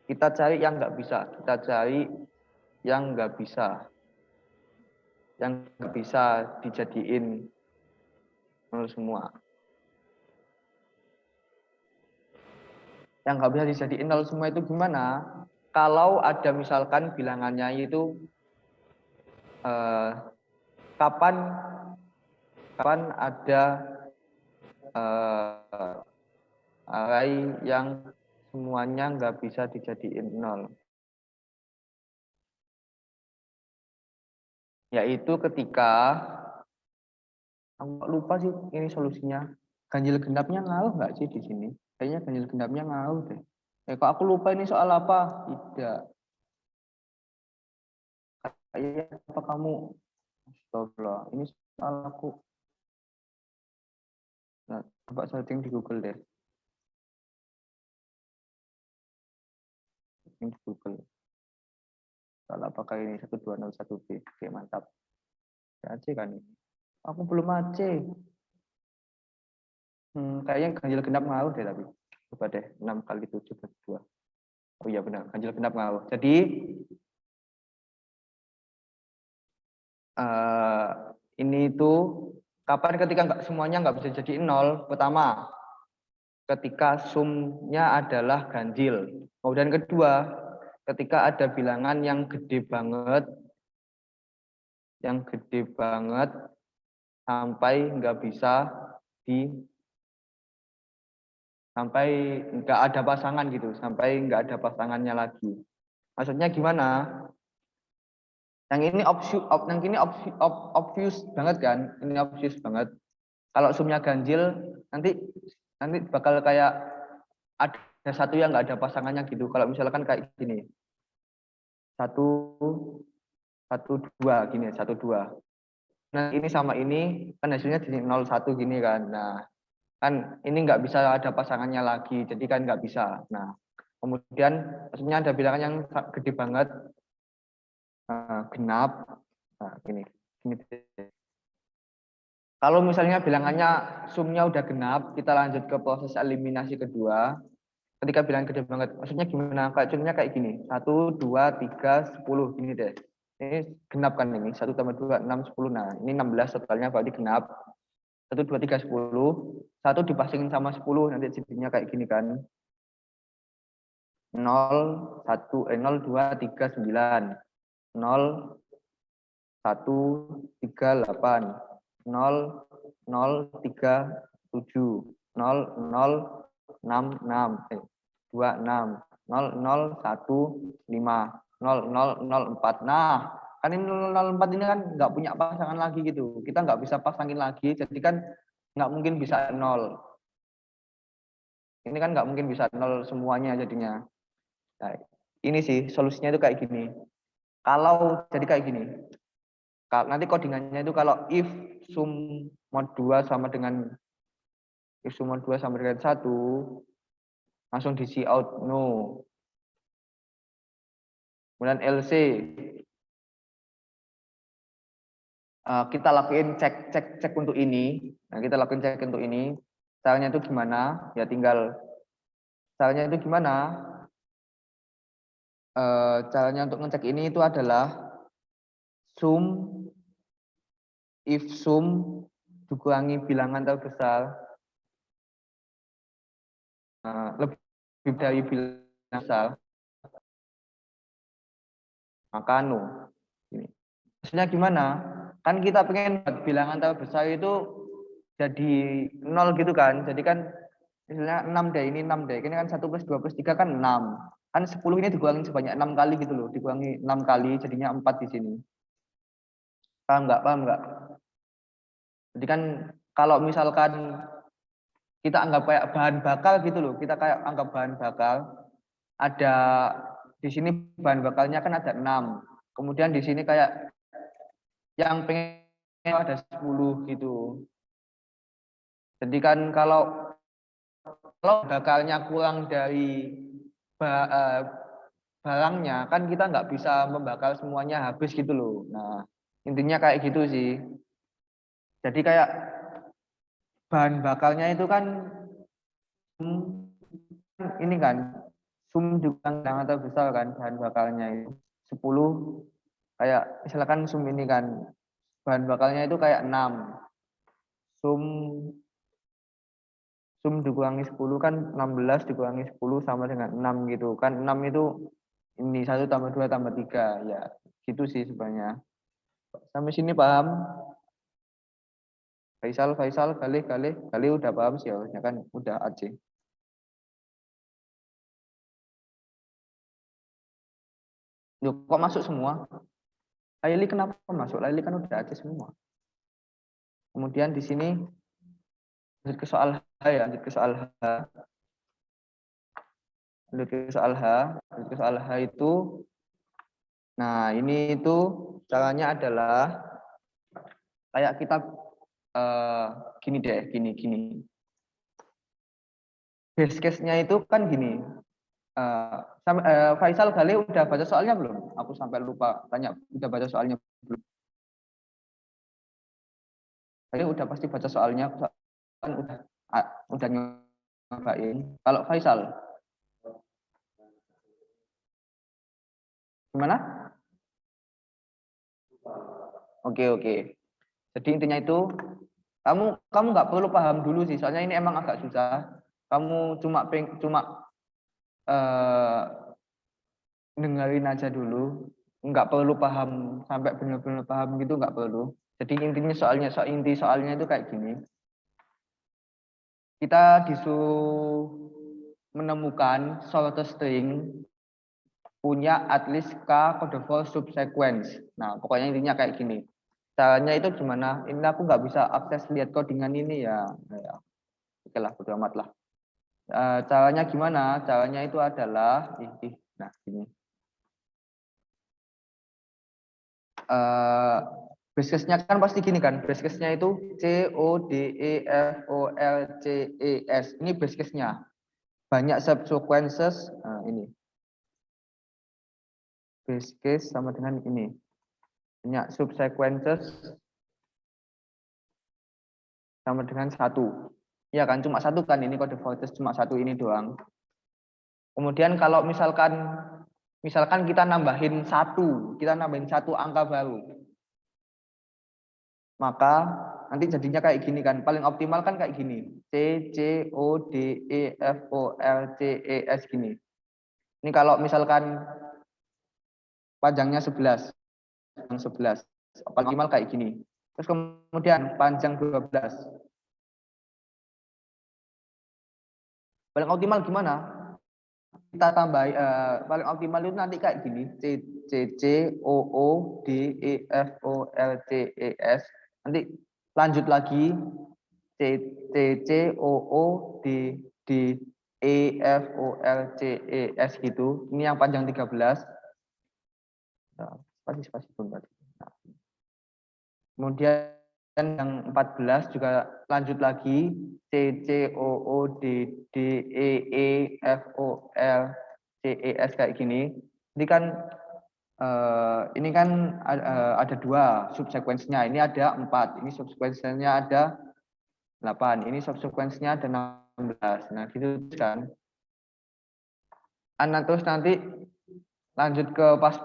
kita cari yang nggak bisa. Yang nggak bisa dijadiin nol semua. Yang nggak bisa dijadiin nol semua itu gimana? Kalau ada misalkan bilangannya itu kapan ada array yang semuanya nggak bisa dijadiin nol. Yaitu ketika, aku lupa sih ini solusinya. Ganjil genapnya ngaruh nggak sih di sini? Kayaknya ganjil genapnya ngaruh deh. Kok aku lupa ini soal apa? Tidak. Kayaknya apa kamu? Astagfirullah, ini soal aku. Nah, coba searching di Google deh. Searching di Google. Soal apakah ini 1201B? Oke, mantap. Ya, AC kan ini. Aku belum AC. Kayaknya ganjil genap ngaruh deh tapi. Coba deh, 6 kali 7 bagi 2. Oh iya benar, ganjil genap ngaruh. Jadi, ini itu kapan ketika semuanya nggak bisa jadi nol? Pertama, ketika sumnya adalah ganjil. Kemudian kedua, ketika ada bilangan yang gede banget sampai nggak ada pasangan gitu, sampai nggak ada pasangannya lagi. Maksudnya gimana? Yang ini obvious banget kan? Ini obvious banget. Kalau sumnya ganjil, nanti bakal kayak ada satu yang nggak ada pasangannya gitu. Kalau misalkan kayak gini, 1, 2 gini, 1, 2. Nah ini sama ini kan hasilnya jadi 0, 1 gini kan. Nah kan ini nggak bisa ada pasangannya lagi, jadi kan nggak bisa. Nah kemudian maksudnya ada bilangan yang gede banget, genap. Nah gini. Kalau misalnya bilangannya sumnya udah genap, kita lanjut ke proses eliminasi kedua. Ketika bilangan gede banget, maksudnya gimana? Kayak contohnya kayak gini, 1, 2, 3, 10, gini deh. Ini genap kan ini, 1 tambah 2, 6, 10. Nah, ini 16 totalnya berarti genap. 1, 2, 3, 10. 1 dipasangin sama 10, nanti jadinya kayak gini kan. 0, 0, 2, 3, 9. 0, 1, 3, 8. 0, 0, 3, 7. 0, 0, 6, 6. 2, 6. 0, 0, 1, 5. 0, 0, 0, 4. Nah, kan ini 0, 0, 4 ini kan nggak punya pasangan lagi gitu. Kita nggak bisa pasangin lagi, jadi kan nggak mungkin bisa 0. Ini kan nggak mungkin bisa 0 semuanya jadinya. Nah, ini sih solusinya itu kayak gini. Kalau jadi kayak gini, nanti codingannya itu kalau if sum mod 2 sama dengan 1, langsung di out no. Kemudian LC, kita lakuin cek untuk ini. Nah, kita lakuin cek untuk ini. Caranya itu gimana? Ya tinggal caranya itu gimana? Caranya untuk ngecek ini itu adalah sum if sum dikurangi bilangan terbesar lebih dari bilangan besar, maka no. Ini. Maksudnya gimana? Kan kita pengen bilangan terbesar itu jadi 0 gitu kan. Jadi kan misalnya 6 deh, ini 6 deh. Ini kan 1 plus 2 plus 3 kan 6. Kan 10 ini dikurangi sebanyak 6 kali gitu loh. Dikurangi 6 kali jadinya 4 di sini. Paham nggak? Paham nggak? Jadi kan kalau misalkan kita anggap kayak bahan bakal gitu loh. Kita kayak anggap bahan bakal. Ada di sini bahan bakalnya kan ada 6. Kemudian di sini kayak yang pengen ada 10 gitu. Jadi kan kalau bakalnya kurang dari barangnya, kan kita nggak bisa membakar semuanya habis gitu loh. Nah, intinya kayak gitu sih. Jadi kayak bahan bakalnya itu kan ini kan sum juga yang terbesar kan bahan bakalnya itu 10, kayak misalkan sum ini kan bahan bakalnya itu kayak 6. Sum dikurangi 10 kan 16 dikurangi 10 sama dengan 6 gitu kan. 6 itu ini 1 tambah 2 tambah 3 ya gitu sih sebenarnya. Sampai sini paham? Faisal, Galih udah paham sih harusnya kan udah aja. Loh, kok masuk semua? Laili kenapa masuk? Laili kan udah aja semua. Kemudian di sini lanjut ke soal H ya, lanjut ke soal H. Lanjut ke soal H, lanjut ke soal H itu. Nah, ini itu caranya adalah kayak kita gini deh, gini. Base case-nya itu kan gini. Faisal Galih udah baca soalnya belum? Aku sampai lupa tanya, udah baca soalnya belum? Galih udah pasti baca soalnya, kan udah nyobain. Kalau Faisal, gimana? Oke. Jadi intinya itu kamu nggak perlu paham dulu sih, soalnya ini emang agak susah. Kamu cuma dengerin aja dulu, nggak perlu paham sampai benar-benar paham gitu, nggak perlu. Jadi intinya inti soalnya itu kayak gini. Kita disuruh menemukan suatu string punya at least k kode for subsequence. Nah, pokoknya intinya kayak gini. Caranya itu gimana? Ini aku nggak bisa akses lihat codingan ini ya. Oke lah, bodo amat lah. Caranya gimana? Caranya itu adalah, nah gini. Base case-nya kan pasti gini kan. Base case-nya itu C, O, D, E, F, O, L, C, E, S. Ini base case-nya. Banyak subsequences. Nah, ini. Base case sama dengan ini. Banyak subsequences sama dengan 1. Ya kan, cuma 1 kan, ini kode voltage cuma 1 ini doang. Kemudian kalau misalkan kita nambahin 1, angka baru. Maka nanti jadinya kayak gini kan, paling optimal kan kayak gini. C, C, O, D, E, F, O, L, C, E, S gini. Ini kalau misalkan panjangnya 11. Paling optimal kayak gini. Terus kemudian panjang 12. Paling optimal gimana? Kita tambah paling optimal itu nanti kayak gini. C, C, C, O, O, D, E, F, O, L, C, E, S. Nanti lanjut lagi C, C, C, O, O, D, D, E, F, O, L, C, E, S gitu. Ini yang panjang 13. Nah, spasi bentar. Nah. Kemudian yang 14 juga lanjut lagi C, C, O, O, D, D, E, E, F, O, L, C, E, S kayak gini. Ini kan ada 2 subsekuensinya. Ini ada 4. Ini subsekuensinya ada 8. Ini subsekuensinya ada 16. Nah, gitu kan. Terus nanti lanjut ke pas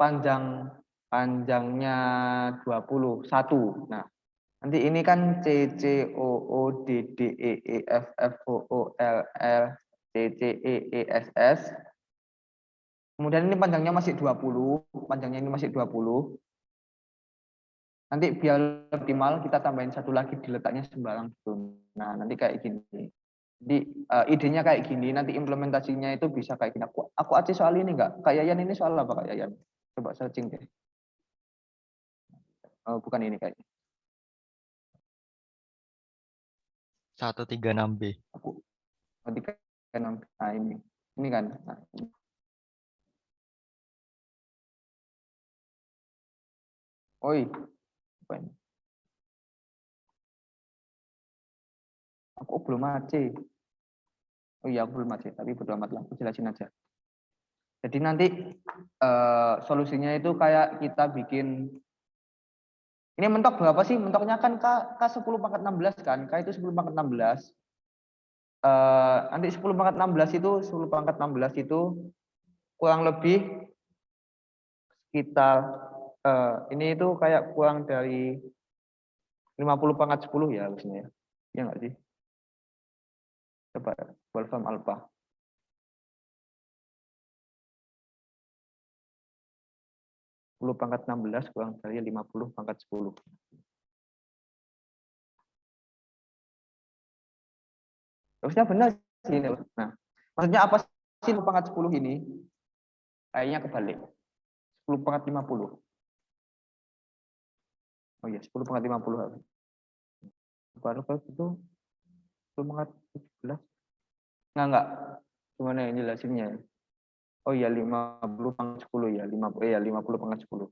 panjangnya 21. Nah, nanti ini kan C, C, O, O, D, D, E, E, F, F, O, O, L, L, C, C, E, E, S, S. Kemudian ini panjangnya masih 20. Panjangnya ini masih 20. Nanti biar optimal kita tambahin 1 lagi diletaknya sembarang gitu. Nah, nanti kayak gini. Jadi idenya kayak gini, nanti implementasinya itu bisa kayak gini. Aku aja soal ini enggak? Kak Yayan ini soal apa Kak Yayan? Coba searching deh. Oh, bukan ini kayaknya. 136B. Aku 136. Nah, ini kan. Nah, oi, apa ini? Aku belum aja. Oh iya, aku belum aja, tapi bodo amat lah, aku jelasin aja. Jadi nanti solusinya itu kayak kita bikin. Ini mentok berapa sih? Mentoknya kan K10 pangkat 16 kan? K itu 10 pangkat 16. Nanti 10 pangkat 16 itu kurang lebih sekitar ini itu kayak kurang dari 50 pangkat 10 ya harusnya ya. Iya enggak sih? Coba Wolfram Alpha. 10 pangkat 16 kurang dari 50 pangkat 10. Harusnya benar sih ini. Nah, maksudnya apa sih 10 pangkat 10 ini? Kayaknya kebalik. 10 pangkat 50. Oh iya, 10 pangkat 50. Baru kalau itu 10 pangkat 17. Enggak. Gimana yang jelasinnya? Oh iya, 50 pangkat 10 ya. 50 pangkat 10.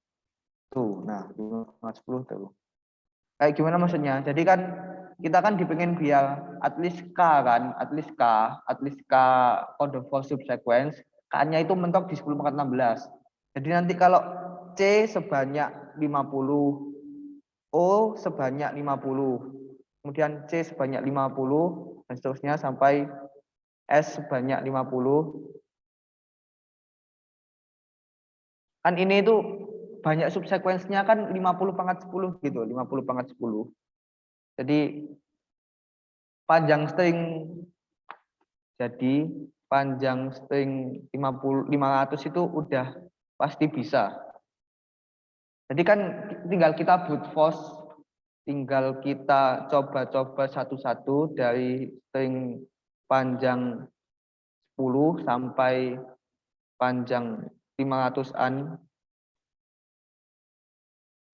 Tuh, nah 50 pangkat 10 tuh. Kayak gimana maksudnya? Jadi kan kita kan dipengin biar at least K kode for subsequence, K-nya itu mentok di 10 pangkat 16. Jadi nanti kalau C sebanyak 50, O sebanyak 50, kemudian C sebanyak 50, dan seterusnya sampai S sebanyak 50. Kan ini itu banyak subsekuensinya kan 50 pangkat 10 gitu, 50 pangkat 10. Jadi panjang string 500 itu udah pasti bisa. Jadi kan tinggal kita brute force, tinggal kita coba-coba satu-satu dari string panjang 10 sampai panjang 500-an,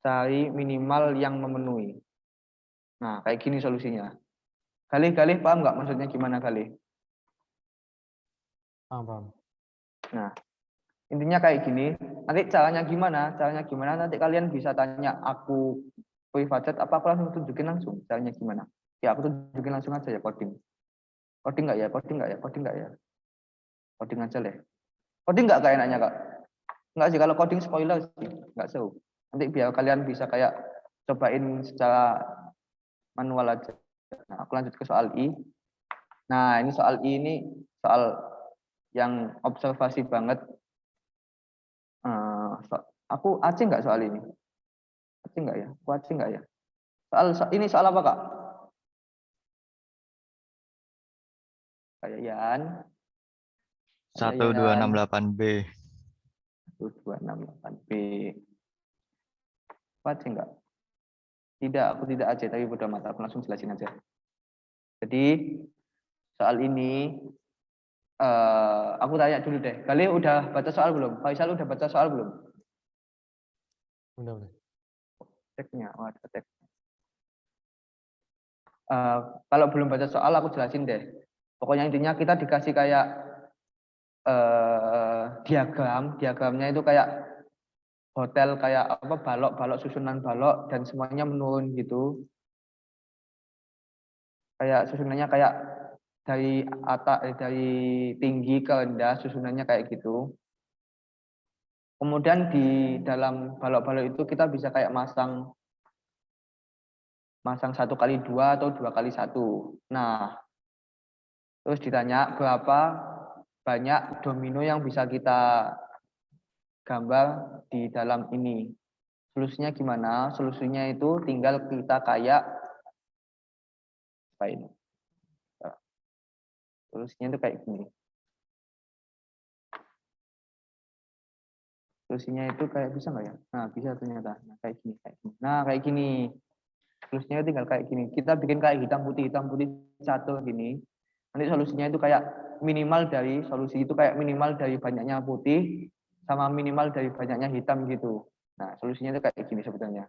cari minimal yang memenuhi. Nah, kayak gini solusinya. Galih paham nggak maksudnya gimana Galih? Paham. Nah, intinya kayak gini. Nanti caranya gimana? Nanti kalian bisa tanya aku private chat, apa aku langsung tunjukin langsung? Caranya gimana? Ya, aku tunjukin langsung aja ya coding. Coding nggak ya? Coding aja deh. Coding nggak kayak enaknya Kak? Nggak sih, kalau coding spoiler sih. Nggak seru. Nanti biar kalian bisa kayak cobain secara manual aja. Nah, aku lanjut ke soal I. Nah, ini soal I ini soal yang observasi banget. Aku AC nggak soal ini? AC nggak ya? Aku AC nggak ya? Ini soal apa, Kak? Kayak Yan. 1268B. 1268B. Aku AC nggak? Tidak, aku tidak AC, tapi bodo amat. Aku langsung jelasin aja. Jadi, soal ini, aku tanya dulu deh. Kalian udah baca soal belum? Faisal udah baca soal belum? Udah. Teknya, ada tek. Kalau belum baca soal, aku jelasin deh. Pokoknya intinya kita dikasih kayak diagramnya itu kayak hotel, kayak apa, balok susunan balok dan semuanya menurun gitu. Kayak susunannya kayak dari atas, dari tinggi ke rendah, susunannya kayak gitu. Kemudian di dalam balok-balok itu kita bisa kayak masang 1x2 atau 2x1. Nah, terus ditanya berapa banyak domino yang bisa kita gambar di dalam ini. Solusinya gimana? Solusinya itu tinggal kita kayak apa ini? Solusinya itu kayak gini. Solusinya itu kayak bisa nggak ya? Nah, bisa ternyata. Nah, kayak gini, kayak gini. Nah, kayak gini. Solusinya tinggal kayak gini. Kita bikin kayak hitam putih satu gini. Nanti solusinya itu kayak minimal dari solusi itu kayak minimal dari banyaknya putih sama minimal dari banyaknya hitam gitu. Nah, solusinya itu kayak gini sebetulnya.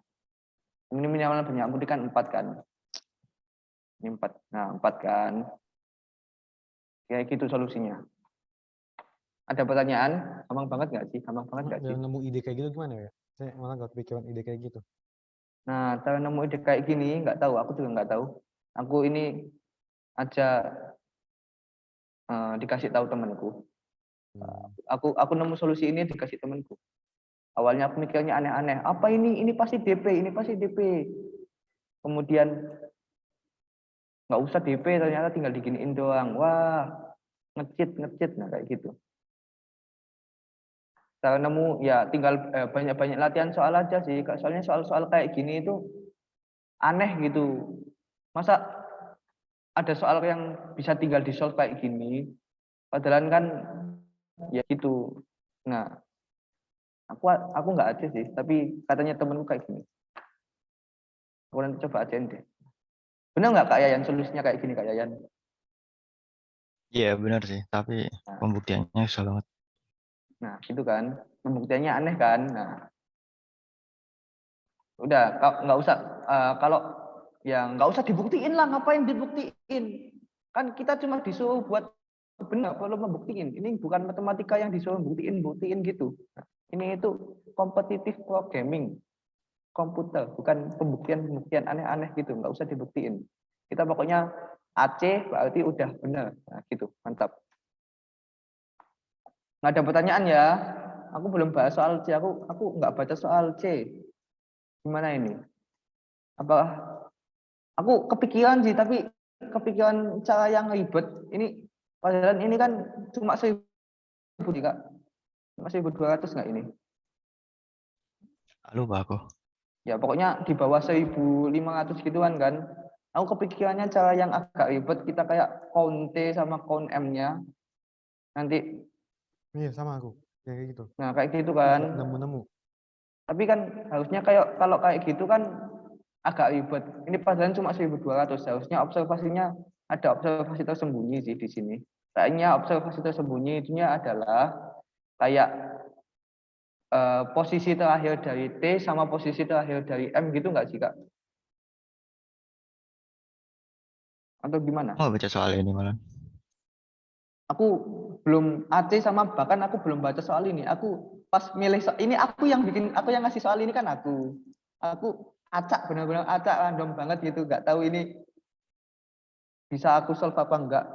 Ini minimal banyak putih kan 4 kan. Ini 4. Nah, 4 kan. Kayak gitu solusinya. Ada pertanyaan? Gampang banget nggak sih? Gampang banget nggak sih? Biar nemu ide kayak gitu gimana ya? Saya malah nggak kepikiran ide kayak gitu. Nah, cara nemu ide kayak gini nggak tahu. Aku juga nggak tahu. Aku ini aja dikasih tahu temanku. Aku nemu solusi ini dikasih temanku. Awalnya aku mikirnya aneh-aneh. Apa ini? Ini pasti DP. Ini pasti DP. Kemudian nggak usah DP. Ternyata tinggal diginiin doang. Wah, ngecit. Nah, kayak gitu. Cara nemu ya tinggal banyak-banyak latihan soal aja sih. Soalnya soal-soal kayak gini itu aneh gitu. Masa ada soal yang bisa tinggal di solve kayak gini? Padahal kan ya gitu. Nah, aku nggak ada sih, tapi katanya temenku kayak gini. Aku nanti coba ajain deh. Benar nggak Kak Yayan solusinya kayak gini Kak Yayan? Iya benar sih, tapi Nah, pembuktiannya susah banget. nah gitu kan. Pembuktiannya aneh kan. Nah, udah nggak usah kalau ya nggak usah dibuktiin lah, ngapain dibuktiin? Kan kita cuma disuruh buat benar perlu membuktiin. Ini bukan matematika yang disuruh buktiin gitu. Nah, ini itu kompetitif programming komputer, bukan pembuktian aneh-aneh gitu, nggak usah dibuktiin. Kita pokoknya AC berarti udah benar. Nah, gitu, mantap. Nggak ada pertanyaan ya? Aku belum bahas soal C, aku nggak baca soal C. Gimana ini? Apakah aku kepikiran sih, tapi kepikiran cara yang ribet. Ini padahal ini kan cuma 1.000 Kak. Cuma 1.200 nggak ini? Lupa aku. Ya pokoknya di bawah 1.500 gituan kan. Aku kepikirannya cara yang agak ribet, kita kayak count T sama count M-nya. Nanti Iya sama aku kayak gitu. nah kayak gitu kan. Nemu. Tapi kan harusnya kayak kalau kayak gitu kan agak ribet. Ini padahal cuma 1.200. Harusnya observasinya ada observasi tersembunyi sih di sini. Kayaknya observasi tersembunyi itunya adalah kayak posisi terakhir dari T sama posisi terakhir dari M gitu nggak sih Kak? Atau gimana? Mau baca soal ini malah. Aku belum AC sama bahkan aku belum baca soal ini. Aku pas milih ini aku yang ngasih soal ini kan aku. Aku acak benar-benar acak random banget gitu, nggak tahu ini bisa aku solve apa enggak.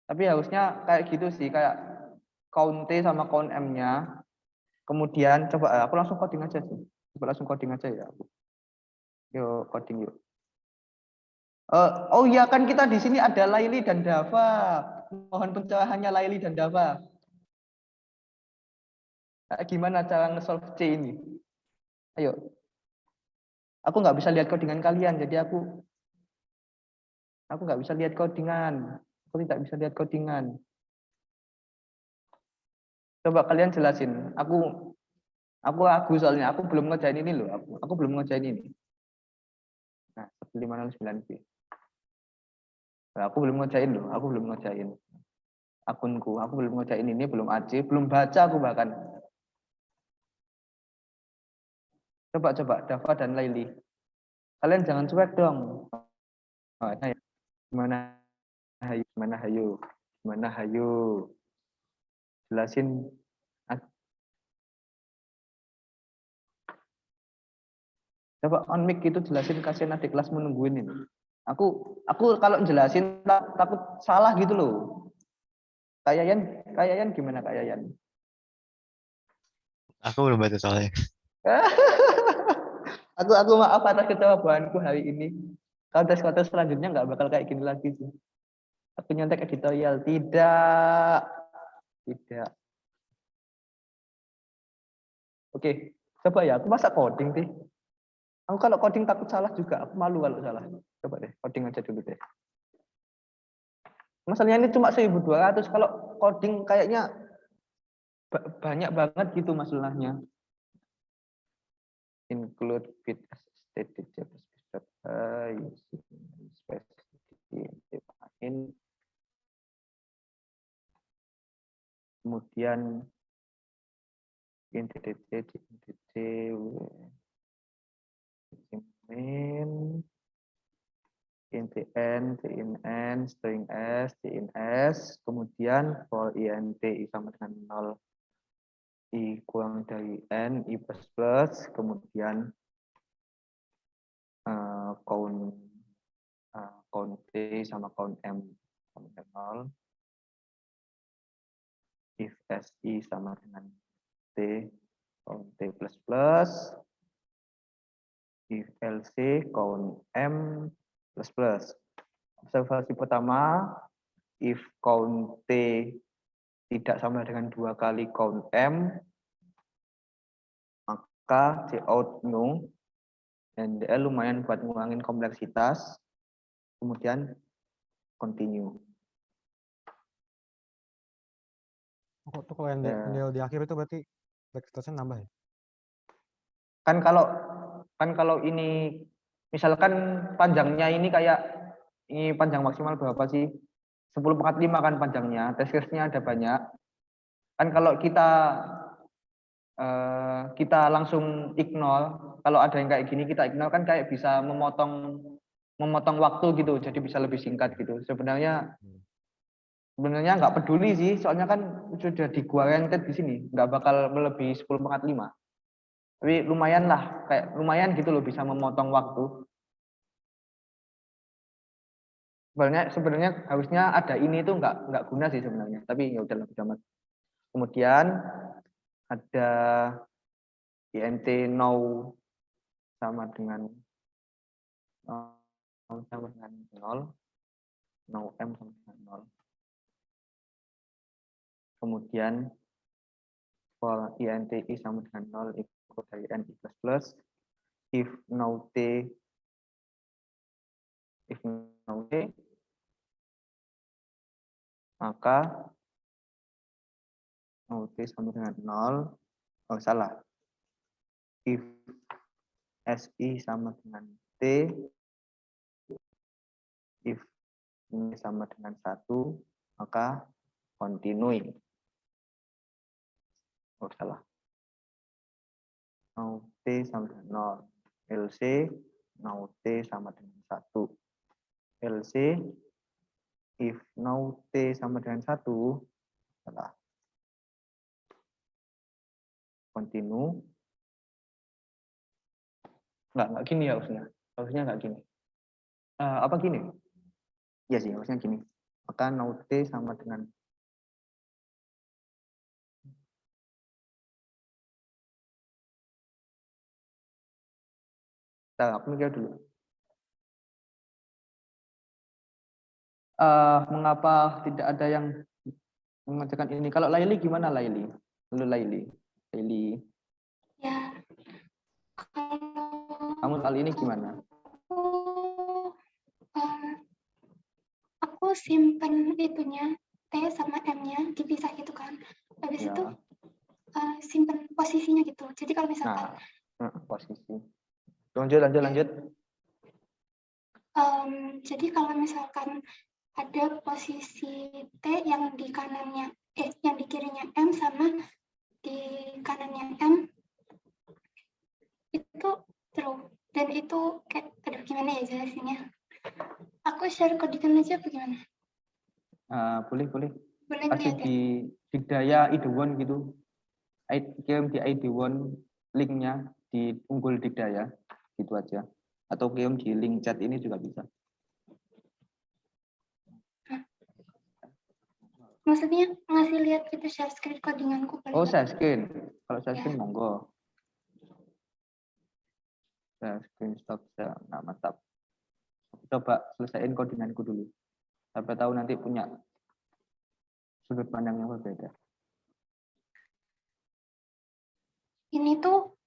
Tapi harusnya kayak gitu sih, kayak count T sama count M-nya. Kemudian coba aku langsung coding aja sih. Coba langsung coding aja ya. Yuk coding yuk. Oh iya kan kita di sini ada Laili dan Dava. Mohon pencerahannya Laili dan Dava. Gimana cara nge-solve C ini? Ayo. Aku nggak bisa lihat codingan kalian, jadi aku nggak bisa lihat codingan. Aku tidak bisa lihat codingan. Coba kalian jelasin. Aku ragu soalnya. Aku belum ngerjain ini loh. Aku belum ngerjain ini. Nah, 509B. Nah, aku belum ngerjain loh. Aku belum ngerjain akunku. Aku belum ngerjain ini, belum AC, belum baca aku bahkan. Coba Dava dan Laili. Kalian jangan cuek dong. Oh, gimana hayu? Gimana hayu? Gimana hayu? Jelasin. Coba on mic itu jelasin, kasihan adik kelas menungguin ini. Aku kalau jelasin takut salah gitu loh. Kayayan gimana Kayayan? Aku belum baca soalnya. aku maaf atas kejawabanku hari ini. Kalau tes selanjutnya nggak bakal kayak gini lagi sih. Aku nyontek editorial. Tidak. Oke, coba ya. Aku masa coding sih. Aku kalau coding takut salah juga. Aku malu kalau salah. Coba deh, coding aja dulu deh. Masalahnya ini cuma 1.200. Kalau coding kayaknya banyak banget gitu masalahnya. Include bit stated kemudian INTDT main intn tin string s tin s kemudian for int i sama dengan 0 i kurang dari n i plus kemudian count t sama count m sama dengan 0 if si sama dengan t count t plus plus if lc count m plus plus. Observasi pertama, if count t tidak sama dengan 2 kali count m, maka cout no, dan lumayan buat ngurangin kompleksitas, kemudian continue. Tuh kalau yang di akhir itu berarti kompleksitasnya nambah ya? Kan kalau ini misalkan panjangnya ini kayak ini panjang maksimal berapa sih? 10/5 kan panjangnya, test case-nya ada banyak. Kan kalau kita langsung ignore, kalau ada yang kayak gini kita ignore kan kayak bisa memotong waktu gitu, jadi bisa lebih singkat gitu. Sebenarnya nggak peduli sih, soalnya kan sudah di guaranteed di sini, nggak bakal melebihi 10/5. Tapi lumayan lah, kayak lumayan gitu loh bisa memotong waktu. Sebenarnya harusnya ada ini tuh nggak guna sih sebenarnya, tapi ya udahlah udah. Kemudian ada int now sama dengan 0 sama dengan 0, now m sama dengan 0. Kemudian for int i sama dengan 0 ikut dari n i plus plus, if now t maka now t sama dengan 0. Oh salah, if si sama dengan t, if ini sama dengan 1, maka continue. Oh salah, now t sama dengan 0, lc now t sama dengan 1, lc if now t sama dengan 1, salah, continue. Enggak gini ya harusnya enggak gini. Apa gini? Iya sih, harusnya gini. Maka now t sama dengan aku mikir dulu. Mengapa tidak ada yang mengerjakan ini? Kalau Laili gimana Laili? Lalu Laili, Ya, kamu kali ini gimana? aku simpen itunya T sama M-nya dipisah gitu kan. Habis Ya. itu simpen posisinya gitu. Jadi kalau misalkan Posisi. Lanjut. jadi kalau misalkan ada posisi T yang di kanannya yang di kirinya M sama di kanannya M itu true, dan itu kayak aduh gimana ya jelasinnya. Aku share codingan aja apa gimana? Boleh. Boleh Kasih lihat ya? di Digdaya ID1 gitu. Kirim di ID1 linknya di Unggul Digdaya gitu aja. Atau kirim di link chat ini juga bisa. Maksudnya ngasih lihat gitu share screen codinganku. Oh, saya screen. Kalau saya screen Ya. monggo. Saya screen stop saya. Nah, mantap. Coba selesaiin codinganku dulu. Sampai tahu nanti punya sudut pandang yang berbeda. Ini tuh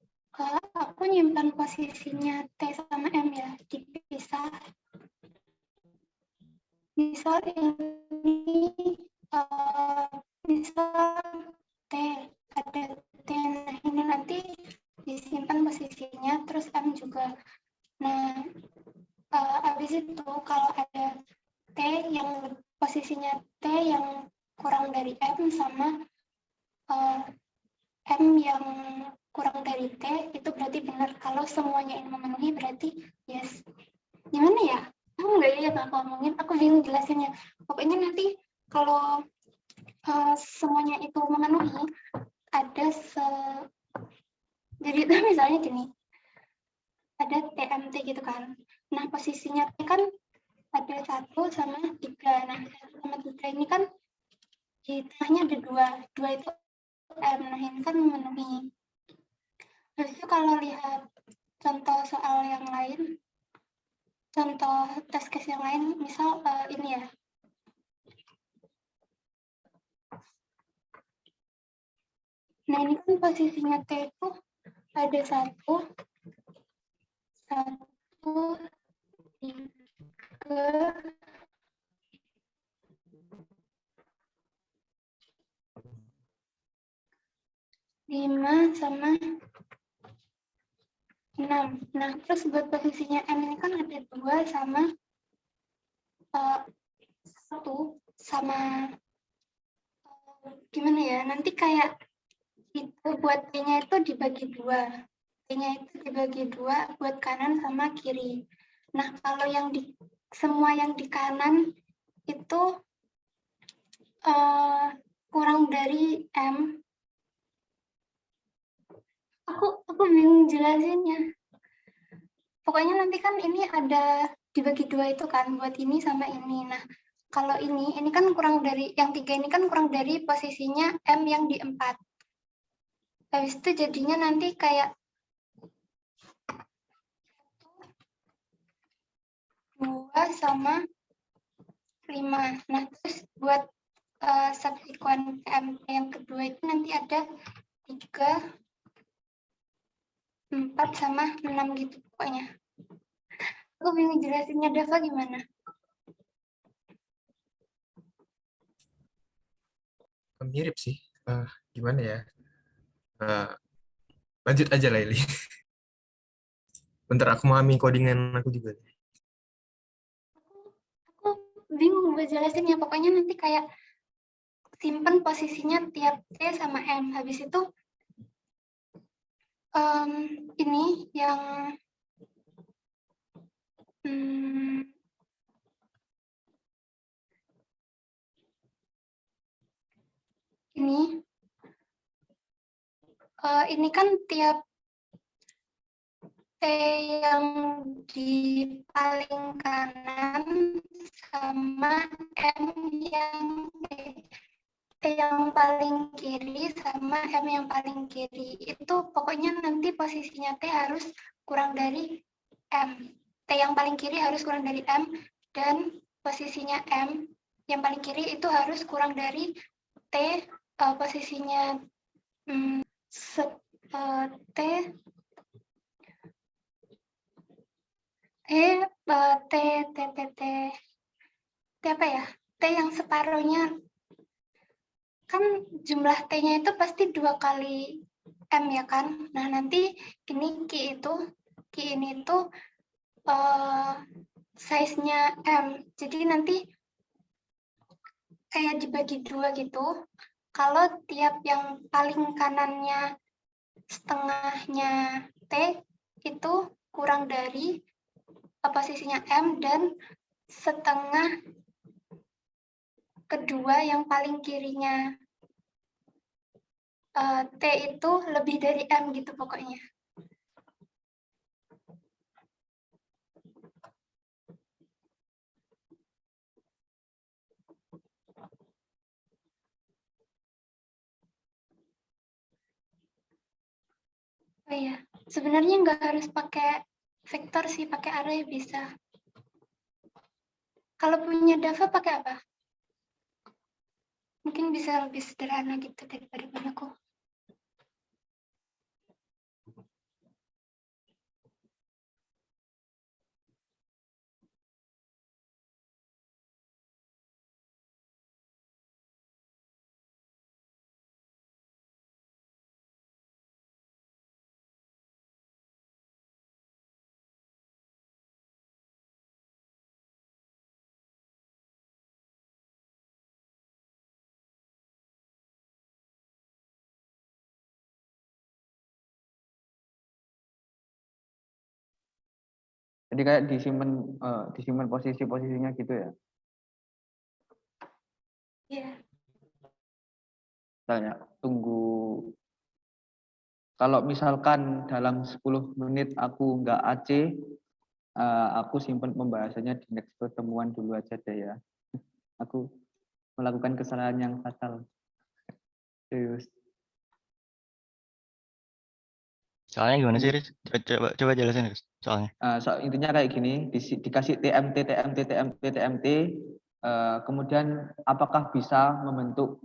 aku nyimpan posisinya T sama M ya, dipisah. Misal ini misal T, ada T, nah ini nanti disimpan posisinya, terus M juga. Nah, habis itu kalau ada T yang posisinya T yang kurang dari M sama M yang kurang dari T, itu berarti benar. Kalau semuanya ini memenuhi berarti yes. Gimana ya? Aku nggak lihat aku ngomongin, aku bingung jelasinnya. Pokoknya nanti kalau semuanya itu memenuhi, ada jadi itu misalnya gini, ada TMT gitu kan. Nah posisinya T kan ada 1 sama 3. Nah 1 sama 3 ini kan di tengahnya ada 2. 2 itu M, nah ini kan memenuhi. Habis itu kalau lihat contoh soal yang lain, contoh test case yang lain, misal ini ya. Nah ini kan posisinya T itu ada 1, 3, 5 sama 6. Nah, terus buat posisinya M ini kan ada 2 sama 1 sama gimana ya? Nanti kayak itu buat T-nya itu dibagi 2. T-nya itu dibagi 2 buat kanan sama kiri. Nah, kalau yang di semua yang di kanan itu kurang dari M. Aku bingung jelasinnya. Pokoknya nanti kan ini ada dibagi 2 itu kan buat ini sama ini. Nah, kalau ini kan kurang dari yang 3 ini kan kurang dari posisinya M yang di 4. Habis itu jadinya nanti kayak 2 sama 5. Nah, terus buat subsequent M yang kedua itu nanti ada 3, 4 sama 6 gitu pokoknya. Aku bingung jelasinnya, Dava gimana? Mirip sih. Gimana ya? Lanjut aja Laili. Bentar aku memahami codingan aku juga. Aku bingung buat jelasinnya. Pokoknya nanti kayak simpen posisinya tiap T sama M. Habis itu ini yang ini kan tiap T yang di paling kanan sama M yang T yang paling kiri sama M yang paling kiri. Itu pokoknya nanti posisinya T harus kurang dari M. T yang paling kiri harus kurang dari M, dan posisinya M, yang paling kiri itu harus kurang dari T, posisinya T, T apa ya? T yang separuhnya, kan jumlah T-nya itu pasti 2 kali M ya kan? Nah nanti ini Q ini itu size-nya M. Jadi nanti kayak dibagi 2 gitu. Kalau tiap yang paling kanannya setengahnya T itu kurang dari posisinya M, dan setengah kedua yang paling kirinya T itu lebih dari M gitu pokoknya. Oh iya, sebenarnya nggak harus pakai vektor sih, pakai array bisa. Kalau punya Dava pakai apa? Mungkin bisa lebih sederhana gitu daripada punyaku. Jadi kayak disimpan posisinya gitu ya. Iya. Misalnya tunggu, kalau misalkan dalam 10 menit aku nggak AC, aku simpan pembahasannya di next pertemuan dulu aja deh ya. Aku melakukan kesalahan yang fatal. Serius. Soalnya gimana sih, Riz? Coba jelasin, Riz. Soalnya. Intinya kayak gini, dikasih TMT, kemudian apakah bisa membentuk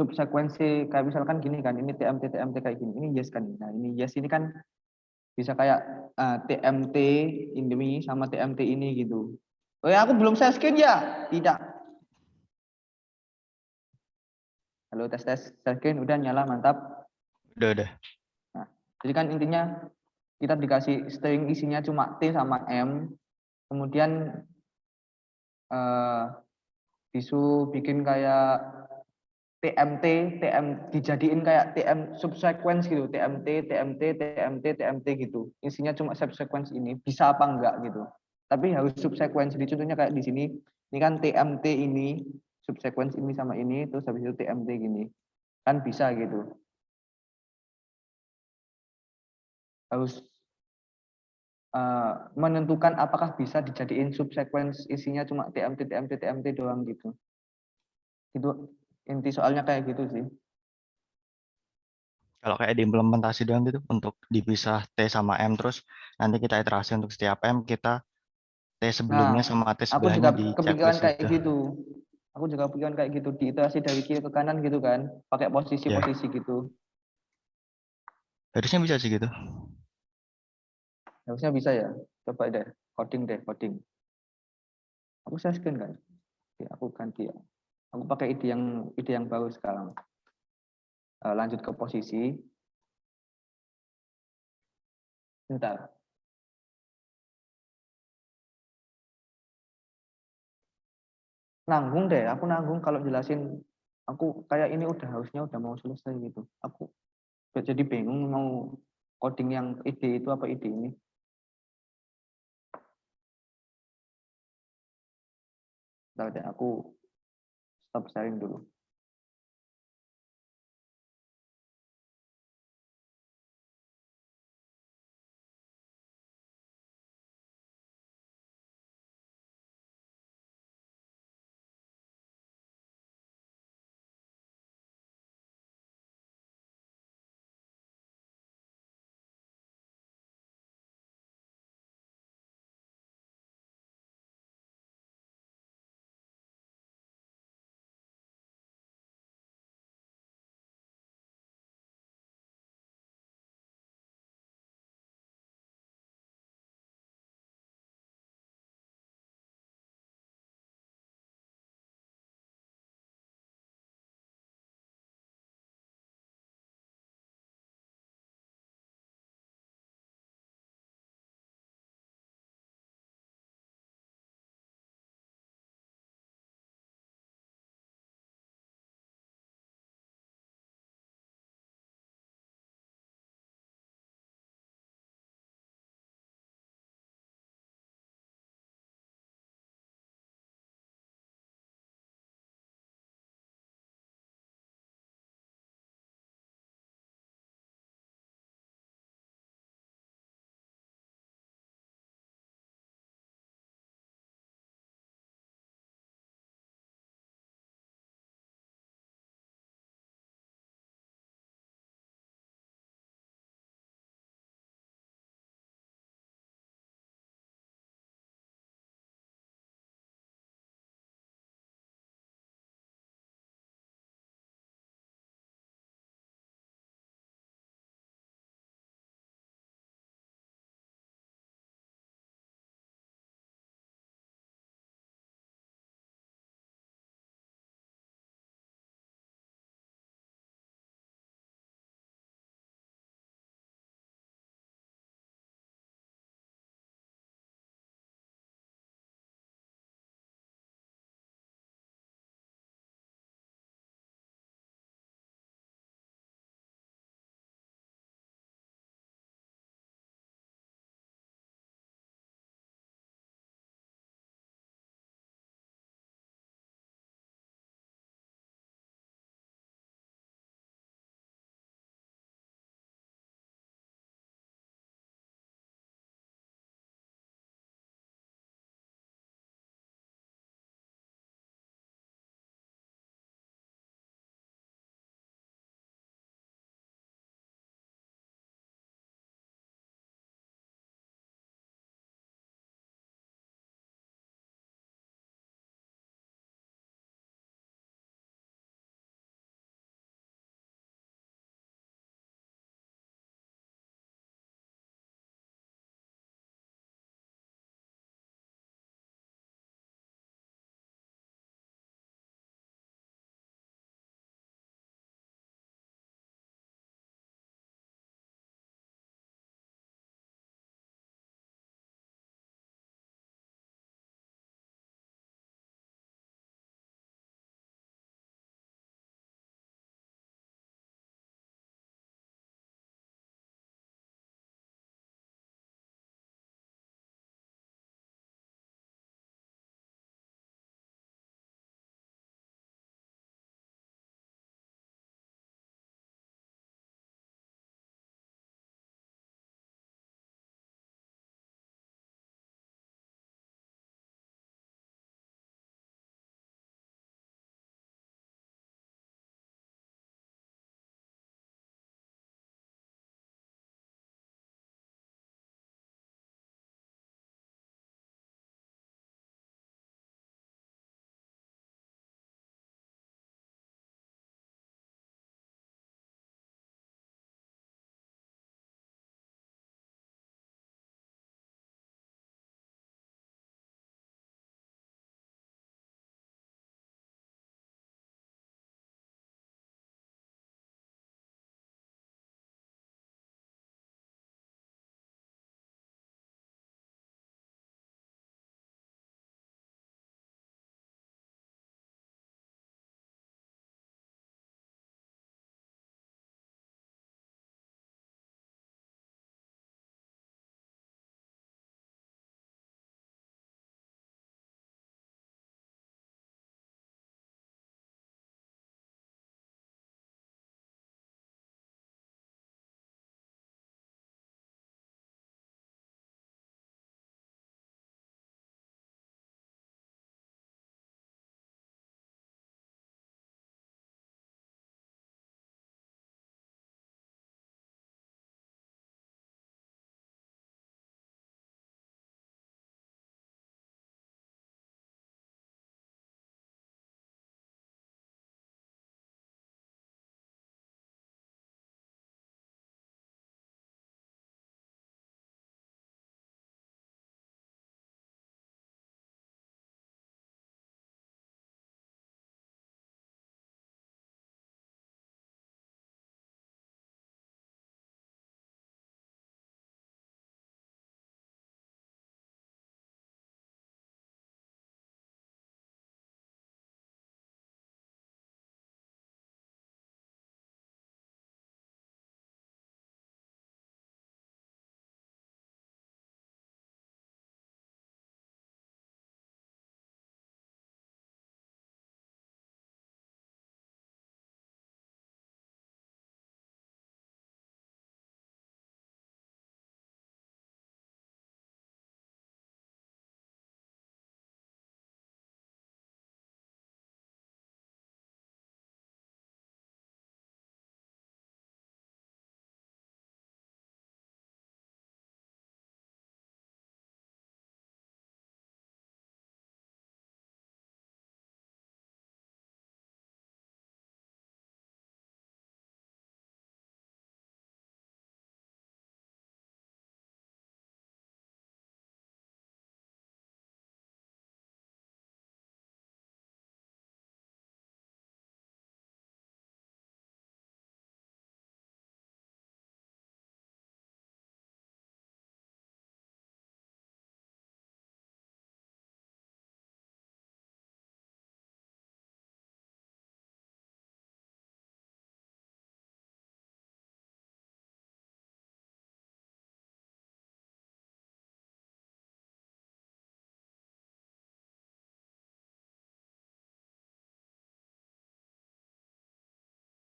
subsekuensi kayak misalkan gini kan, ini TMT kayak gini, ini yes kan. Nah ini yes ini kan bisa kayak TMT ini sama TMT ini gitu. Oh ya, aku belum share screen ya? Tidak. Halo, tes share screen udah nyala, mantap. Udah. Nah, jadi kan intinya kita dikasih string isinya cuma T sama M, kemudian disuruh bikin kayak TMT dijadiin kayak TM subsequence gitu, TMT gitu. Isinya cuma subsequence ini, bisa apa enggak gitu. Tapi harus subsequence. Jadi contohnya kayak di sini, ini kan TMT ini, subsequence ini sama ini, terus habis itu TMT gini. Kan bisa gitu. Harus menentukan apakah bisa dijadiin subsequence isinya cuma TMT doang gitu. Itu inti soalnya kayak gitu sih. Kalau kayak diimplementasi doang gitu untuk dipisah T sama M, terus nanti kita iterasi untuk setiap M, kita T sebelumnya Nah, sama T aku juga sebelahnya di kepikiran checklist kayak gitu. gitu. Aku juga kepikiran kayak gitu, diiterasi dari kiri ke kanan gitu kan, pakai Ya, posisi-posisi gitu. harusnya bisa sih gitu. Harusnya bisa ya. Coba deh, coding. Aku share screen kan. Oke, aku ganti ya. Aku pakai ide yang baru sekarang. Lanjut ke posisi. Bentar. Nanggung deh, aku nanggung kalau jelasin. Aku kayak ini harusnya udah mau selesai gitu. Aku jadi bingung mau coding yang ide itu apa ide ini. Bentar deh, aku stop sharing dulu.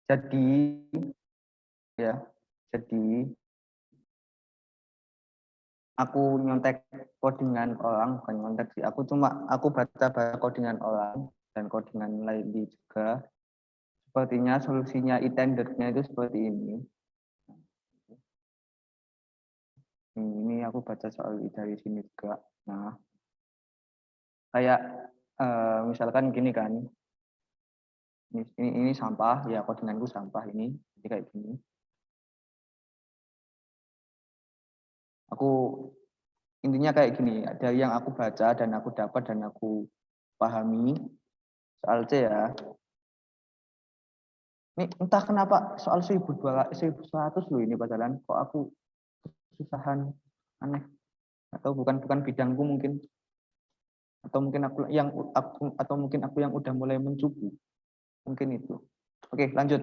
Jadi ya, jadi aku nyontek codingan orang, bukan nyontek sih. Aku baca codingan orang dan codingan lain juga. Sepertinya solusinya intended-nya itu seperti ini. Ini aku baca soal dari sini juga. Nah, kayak misalkan gini kan. Ini sampah, ya codinganku sampah ini. Jadi kayak gini. Aku intinya kayak gini, dari yang aku baca dan aku dapat dan aku pahami soal C ya. Ini entah kenapa soal 1200 loh ini padahal kok aku kesusahan, aneh. Atau bukan bidangku mungkin. Atau mungkin aku yang udah mulai mencubu. Mungkin itu. Oke, lanjut.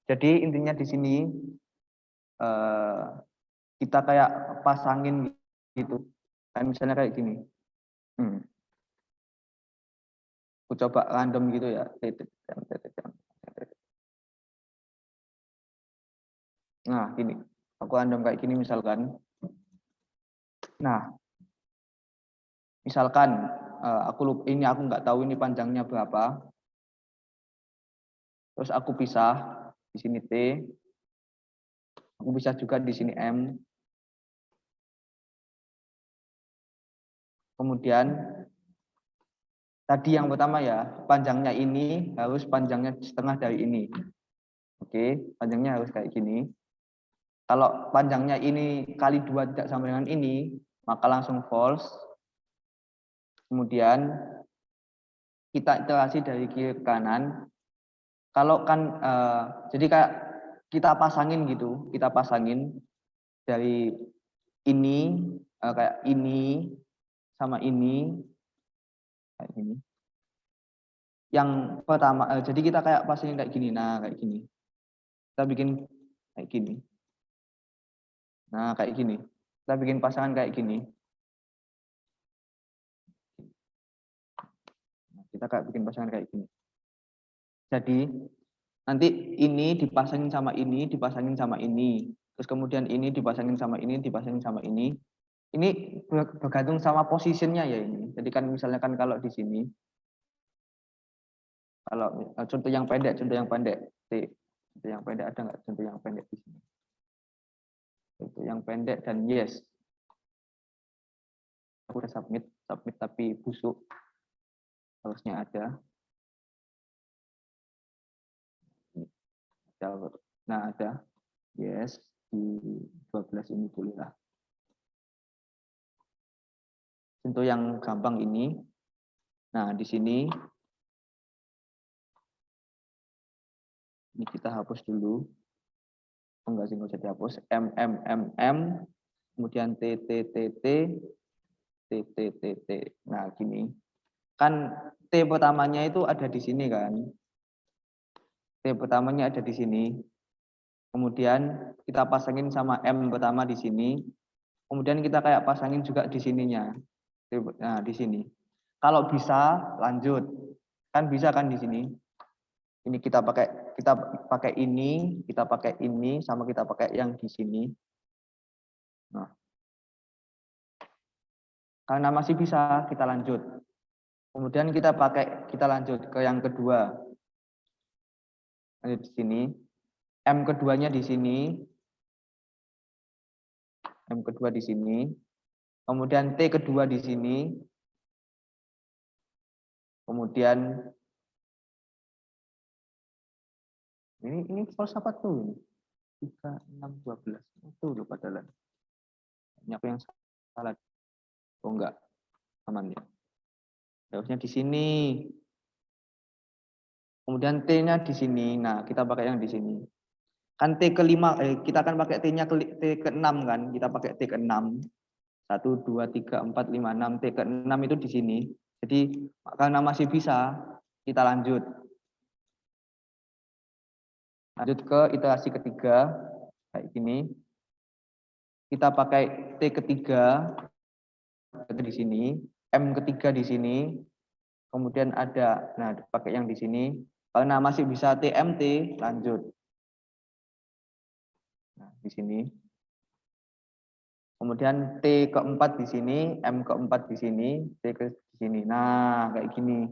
Jadi intinya di sini kita kayak pasangin gitu. Kayak misalnya kayak gini. Aku coba random gitu ya. Nah, gini. Aku random kayak gini misalkan. Nah, misalkan aku nggak tahu ini panjangnya berapa. Terus aku pisah di sini T. Aku pisah juga di sini M. Kemudian tadi yang pertama ya, panjangnya ini harus panjangnya setengah dari ini. Oke, panjangnya harus kayak gini. Kalau panjangnya ini kali 2 tidak sama dengan ini, maka langsung false. Kemudian kita iterasi dari kiri ke kanan. Kalau kan jadi kayak kita pasangin gitu, kita pasangin dari ini kayak ini sama ini kayak gini. Yang pertama jadi kita kayak pasangin kayak gini. Nah, kayak gini. Kita bikin kayak gini. Nah, kayak gini. Kita bikin pasangan kayak gini. Kita kayak bikin pasangan kayak gini. Jadi nanti ini dipasangin sama ini, dipasangin sama ini. Terus kemudian ini dipasangin sama ini, dipasangin sama ini. Ini bergantung sama posisinya ya ini. Jadi kan misalnya kan kalau di sini, kalau contoh yang pendek, T. Contoh yang pendek ada nggak contoh yang pendek di sini? Contoh yang pendek dan yes. Aku udah submit tapi busuk. Harusnya ada. Nah, ada. Yes, di 12 ini boleh lah. Contoh yang gampang ini. Nah, di sini ini kita hapus dulu. Enggak sih, nggak usah dihapus. M, kemudian T. Nah, gini. Kan T pertamanya itu ada di sini kan. T pertamanya ada di sini. Kemudian kita pasangin sama M pertama di sini. Kemudian kita kayak pasangin juga di sininya. Nah, di sini. Kalau bisa lanjut. Kan bisa kan di sini. Ini kita pakai ini, sama kita pakai yang di sini. Nah. Karena masih bisa, kita lanjut. Kemudian kita lanjut ke yang kedua. Lanjut di sini. M keduanya di sini. M kedua di sini. Kemudian T kedua di sini. Kemudian ini false apa tuh? 3, 6, 12. Itu loh padahal. Ini aku yang salah. Oh enggak. Aman ya. Harusnya di sini. Kemudian T-nya di sini. Nah, kita pakai yang di sini. Kan T kelima, kita akan pakai T-nya T ke-6 kan. Kita pakai T ke-6. 1, 2, 3, 4, 5, 6. T ke-6 itu di sini. Jadi karena masih bisa, kita lanjut. Lanjut ke iterasi ketiga. Kayak gini. Kita pakai T ketiga di sini. M ketiga di sini. Kemudian ada, nah pakai yang di sini. Karena masih bisa TMT, lanjut. Nah, di sini. Kemudian T keempat di sini, M keempat di sini, T ke sini. Nah, kayak gini.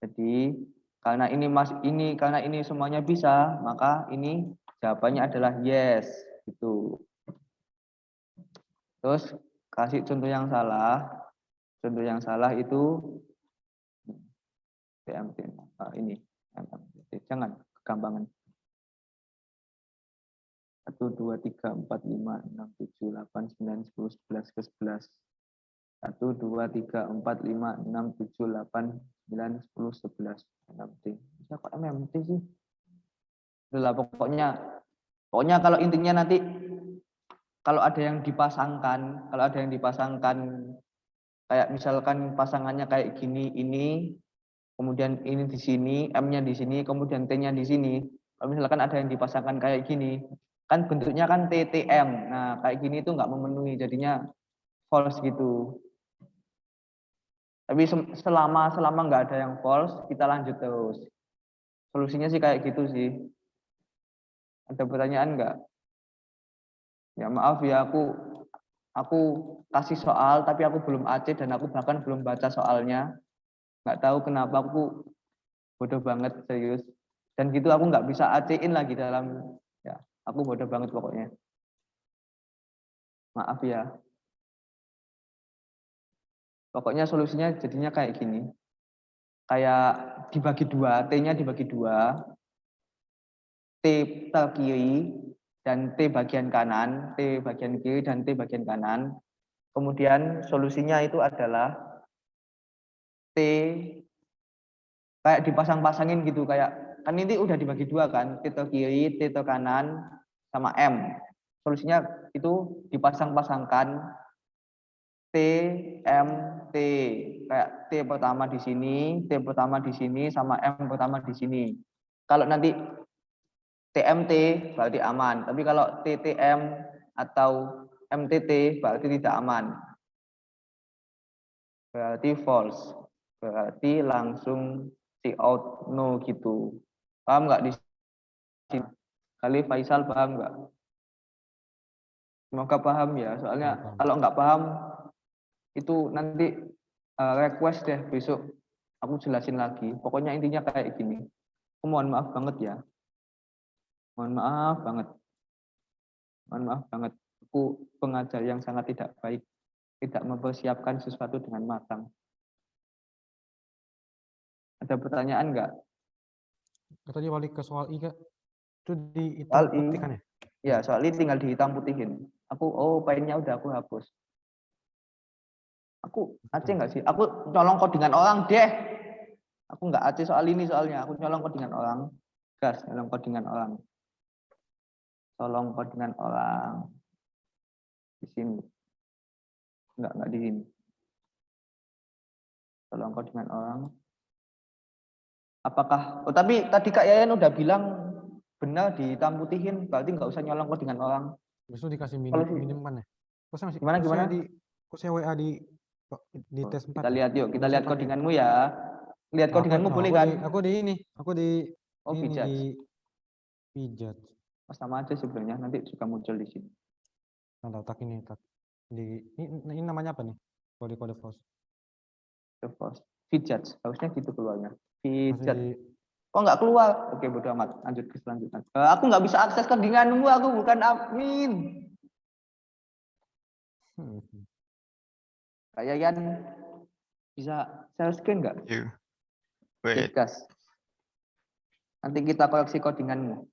Jadi, karena ini semuanya bisa, maka ini jawabannya adalah yes, gitu. Terus kasih contoh yang salah. Contoh yang salah itu TMT. Ini. Jangan kegampangan. 1, 2, 3, 4, 5, 6, 7, 8, 9, 10, 11 ke 11. 1, 2, 3, 4, 5, 6, 7, 8, 9, 10, 11. MMT. Bisa kok MMT sih? Itulah pokoknya kalau intinya nanti kalau ada yang dipasangkan, kayak misalkan pasangannya kayak gini, ini, kemudian ini di sini, M-nya di sini, kemudian T-nya di sini. Kalau misalkan ada yang dipasangkan kayak gini, kan bentuknya kan TTM. Nah, kayak gini itu nggak memenuhi, jadinya false gitu. Tapi selama nggak ada yang false, kita lanjut terus. Solusinya sih kayak gitu sih. Ada pertanyaan nggak? Ya maaf ya, aku kasih soal, tapi aku belum AC dan aku bahkan belum baca soalnya. Nggak tahu kenapa aku bodoh banget, serius. Dan gitu aku nggak bisa AC-in lagi dalam, ya aku bodoh banget pokoknya. Maaf ya. Pokoknya solusinya jadinya kayak gini. Kayak dibagi dua, T-nya dibagi dua. T kiri dan T bagian kanan, T bagian kiri dan T bagian kanan. Kemudian solusinya itu adalah T kayak dipasang-pasangin gitu, kayak kan ini udah dibagi dua kan, T kiri, T kanan sama M. Solusinya itu dipasang-pasangkan T, M, T. Kayak T pertama di sini, T pertama di sini, sama M pertama di sini. Kalau nanti TMT berarti aman. Tapi kalau TTM atau MTT berarti tidak aman. Berarti false. Berarti langsung see out no gitu. Paham nggak di sini? Kali Faisal paham nggak? Semoga paham ya. Soalnya kalau nggak paham itu nanti request deh besok aku jelasin lagi. Pokoknya intinya kayak gini. Aku mohon maaf banget ya. Mohon maaf banget. Mohon maaf banget. Aku pengajar yang sangat tidak baik. Tidak mempersiapkan sesuatu dengan matang. Ada pertanyaan nggak? Tadi balik ke soal I, Kak. Itu di Soal hitam I. putih kan ya? Ya, soal ini tinggal dihitam putihin. Poinnya udah aku hapus. Aku Aceh nggak sih? Aku nyolong codingan orang deh. Aku nggak Aceh soal ini soalnya. Aku nyolong codingan orang. Gas, nyolong codingan orang. Tolong codingan orang. Di sini. Nggak di sini. Tolong codingan orang. Apakah, tapi tadi Kak Yayan udah bilang benar dihitam putihin, berarti nggak usah nyolong codingan orang. Besok dikasih Kalau sih- minim kan ya? Kok saya masih, Gimana, kok gimana? saya WA di tes 4 Kita ya? lihat yuk, kita Udah lihat saya pakai. codinganmu ya. Lihat codinganmu boleh kan? Aku di ini, aku di Oh, ini pijat. di pijat. Oh, sama aja sebenarnya, nanti juga muncul di sini. Nah, tak ini tak di ini namanya apa nih? Kode force. Fidget, harusnya gitu keluarnya. Masih Fidget. di Kok nggak keluar? Oke, bodo amat. Lanjut ke selanjutnya. Aku nggak bisa akses codinganmu, aku bukan admin. Kak Yayan bisa share screen nggak? You. Wait. Gas. Nanti kita koreksi codinganmu.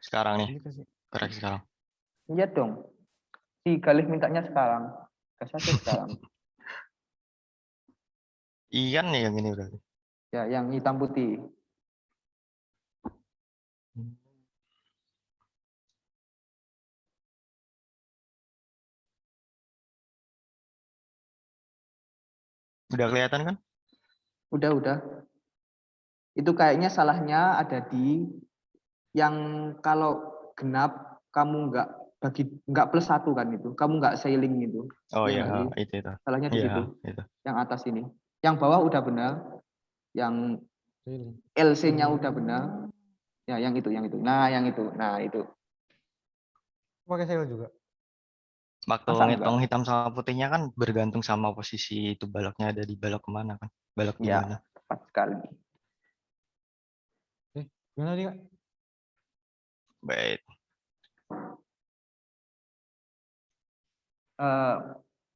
Sekarang nih. ini kasih. Koreksi sekarang. Iya dong. Si Galih mintanya sekarang. Gas aja sekarang. Ian nih yang ini berarti. Ya, yang hitam putih. Udah kelihatan kan? Udah. Itu kayaknya salahnya ada di yang kalau genap kamu nggak plus 1 kan itu. Kamu nggak sailing itu. Oh Iya iya, nggak sih? itu. Salahnya di Iya, situ. itu. Yang atas ini. Yang bawah udah benar. Yang Trailing. LC-nya udah benar. Ya, yang itu. Nah, yang itu. Nah, itu. Pakai sale juga. Waktu Masa ngitung enggak? hitam sama putihnya kan bergantung sama posisi itu baloknya ada di balok kemana kan. Balok di Ya, mana. tepat sekali. Gimana dia? Baik.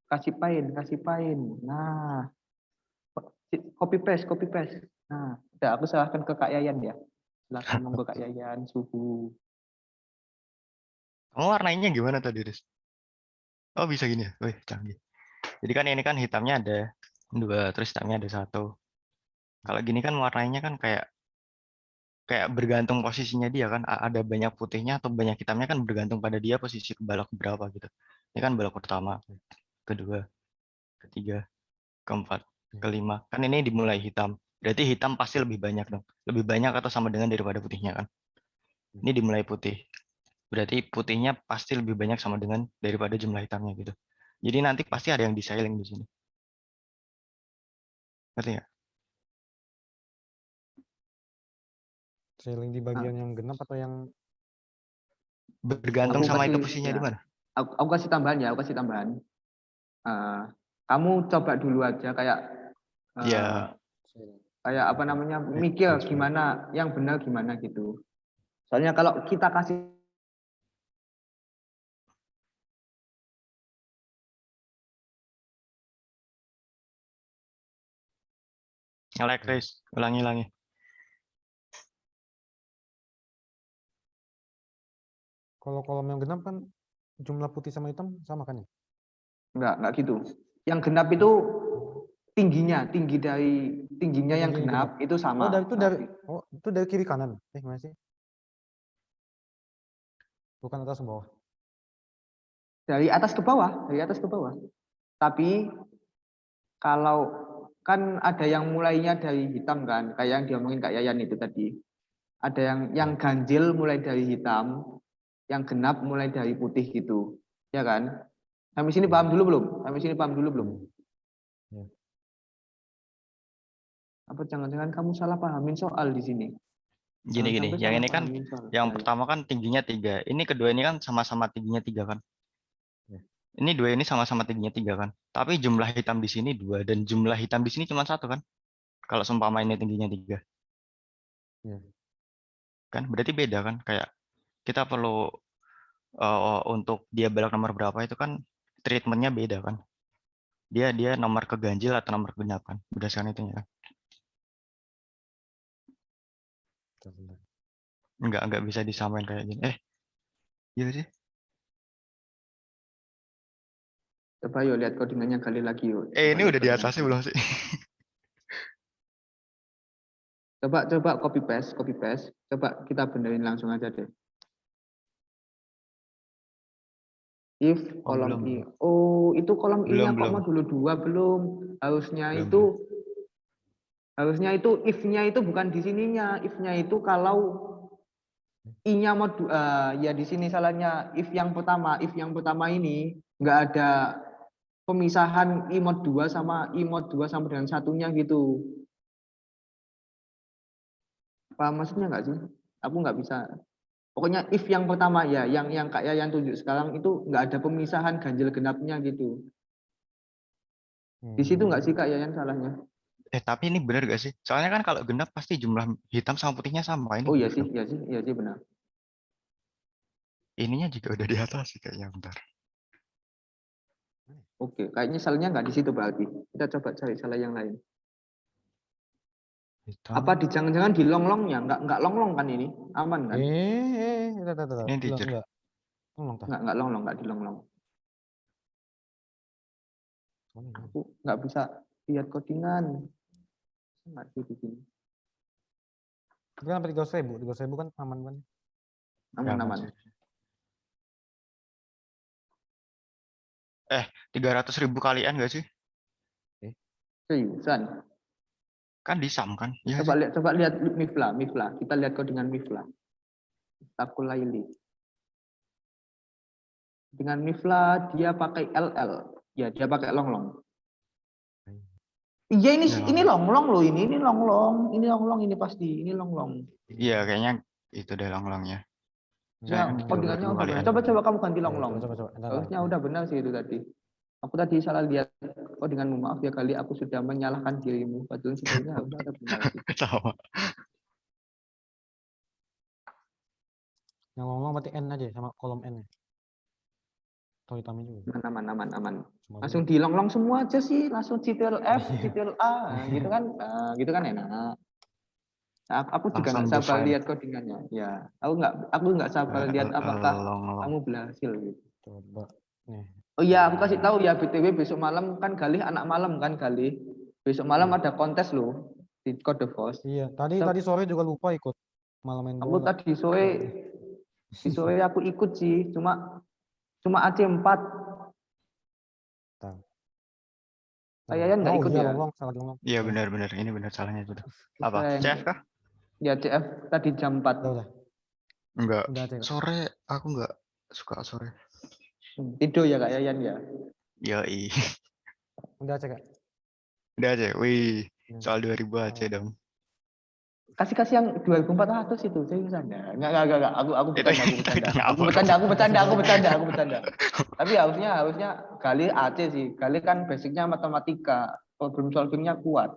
Kasih pain. Nah, copy paste. Nah, udah aku serahkan ke Kak Yayan ya. Silakan monggo Kak Yayan, suhu. Kamu warnainnya gimana tadi, Riz? Oh, bisa gini ya? Wih, canggih. Jadi kan ini kan hitamnya ada 2, terus hitamnya ada 1. Kalau gini kan warnanya kan kayak bergantung posisinya dia kan. Ada banyak putihnya atau banyak hitamnya kan bergantung pada dia posisi ke balok berapa gitu. Ini kan balok pertama, kedua, ketiga, keempat, kelima. Kan ini dimulai hitam. Berarti hitam pasti lebih banyak dong. Lebih banyak atau sama dengan daripada putihnya kan. Ini dimulai putih. Berarti putihnya pasti lebih banyak sama dengan daripada jumlah hitamnya gitu. Jadi nanti pasti ada yang detailing di sini. Ngerti nggak? Trailing di bagian yang genap atau yang Bergantung Aku sama itu kasih posisinya di ya, mana. aku kasih tambahan ya, kamu coba dulu aja kayak Ya, kayak apa namanya, mikir gimana yang benar gimana gitu. Soalnya kalau kita kasih nge-lag, Riz. Ulangi. kalau kolom yang genap kan jumlah putih sama hitam sama kan ya? enggak gitu. Yang genap itu tingginya yang Tinggi genap itu sama. itu dari kiri kanan. Gimana sih? Bukan atas ke bawah. Dari atas ke bawah. Tapi kalau kan ada yang mulainya dari hitam kan, kayak yang diomongin Kak Yayan itu tadi. Ada yang ganjil mulai dari hitam, yang genap mulai dari putih gitu. Ya kan? Sampai sini paham dulu belum? Ya. Apa jangan-jangan kamu salah pahamin soal di sini? Gini. Jangan sampai Yang salah ini kan, pahamin soal. yang Ya. pertama kan tingginya 3. Ini kedua ini kan sama-sama tingginya 3 kan. Ya. Ini 2 ini sama-sama tingginya 3 kan. Tapi jumlah hitam di sini 2 dan jumlah hitam di sini cuma 1 kan. Kalau seumpama ini tingginya 3. Ya. Kan berarti beda kan. Kayak kita perlu untuk dia balok nomor berapa itu kan treatmentnya beda kan. Dia nomor keganjil atau nomor genap kan. Berdasarkan itunya kan. Enggak bisa disamain kayak gini. Iya sih. Coba yuk lihat codingannya kali lagi yuk. Ini Coba udah di atasnya belum sih? Coba copy paste. Coba kita benerin langsung aja deh. If kolom belum. I. Oh, itu kolom I-nya kok Belum. modul 2 belum. Harusnya itu if-nya itu bukan di sininya. If-nya itu kalau I-nya modul ya di sini salahnya. If yang pertama ini nggak ada pemisahan I mod 2 sama I mod 2 sama dengan satunya gitu. Paham maksudnya nggak sih? Aku nggak bisa. Pokoknya if yang pertama ya, yang Kak Yayan tunjuk sekarang itu nggak ada pemisahan ganjil genapnya gitu. Di situ nggak sih Kak Yayan salahnya? Tapi ini bener gak sih? Soalnya kan kalau genap pasti jumlah hitam sama putihnya sama. Ini Oh iya bener sih, dong. iya sih benar. Ininya juga udah di atas sih kayaknya, bentar. Oke, kayaknya salahnya nggak di situ berarti. Kita coba cari salah yang lain. Hitam. Apa di jangan-jangan di long-longnya? Nggak long-long kan ini? Aman kan? Ini teacher. Enggak. Long tah. Nggak long-long, nggak di long-long. Aku nggak bisa lihat codingan. Nggak sih di sini. Itu kan sampai 300.000. 300.000 kan aman kan? Aman. 300.000 kalian gak sih? Seriusan. Kan disam kan? Ya Coba lihat Mifla. Kita lihat codingan Mifla. Takulaili. Dengan Mifla dia pakai LL. Ya, dia pakai long-long. Iya Ya, ini longlong loh ini longlong ini pasti ini longlong. Iya, kayaknya itu deh long-longnya. Ya Saya coba codingannya dulu udah kali ya. benar. Coba kamu ganti Iya, longlong. coba. Ntar, Harusnya udah benar sih itu tadi. Aku tadi salah lihat codinganmu, maaf ya kali aku sudah menyalahkan dirimu. Padahal sebenarnya harusnya ada benar sih. Sama. Yang long berarti N aja sama kolom N -nya. Atau hitamnya juga. Aman. Semua Langsung di longlong semua aja sih, langsung Ctrl F, Ctrl A, gitu kan enak. Nah, aku juga Langsung nggak the sabar file. lihat codingannya. Ya, aku nggak sabar lihat apakah Long-long. kamu berhasil gitu. Coba. Nih. Oh iya, aku kasih tahu ya BTW besok malam kan Galih anak malam kan Galih. Besok malam ada kontes loh di Code Force. Iya, tadi sore juga lupa ikut. Malah main Aku bola. tadi sore aku ikut sih, cuma AC4. Kayaknya nggak ikut iya, ya. long, salah long. Iya benar-benar, ini benar salahnya itu. Apa? CF kah? Ya CF tadi jam 4. Udah. Enggak. Udah cek. Sore aku enggak suka sore. Tidur ya Kak Yayan ya. Yoi. Udah cek, Kak. Udah aja. Wih, soal 2000 aja dong. Kasih yang 2400 itu seriusan ya. Enggak. Aku bercanda. Tapi harusnya Galih AC sih. Galih kan basicnya matematika, problem solvingnya kuat.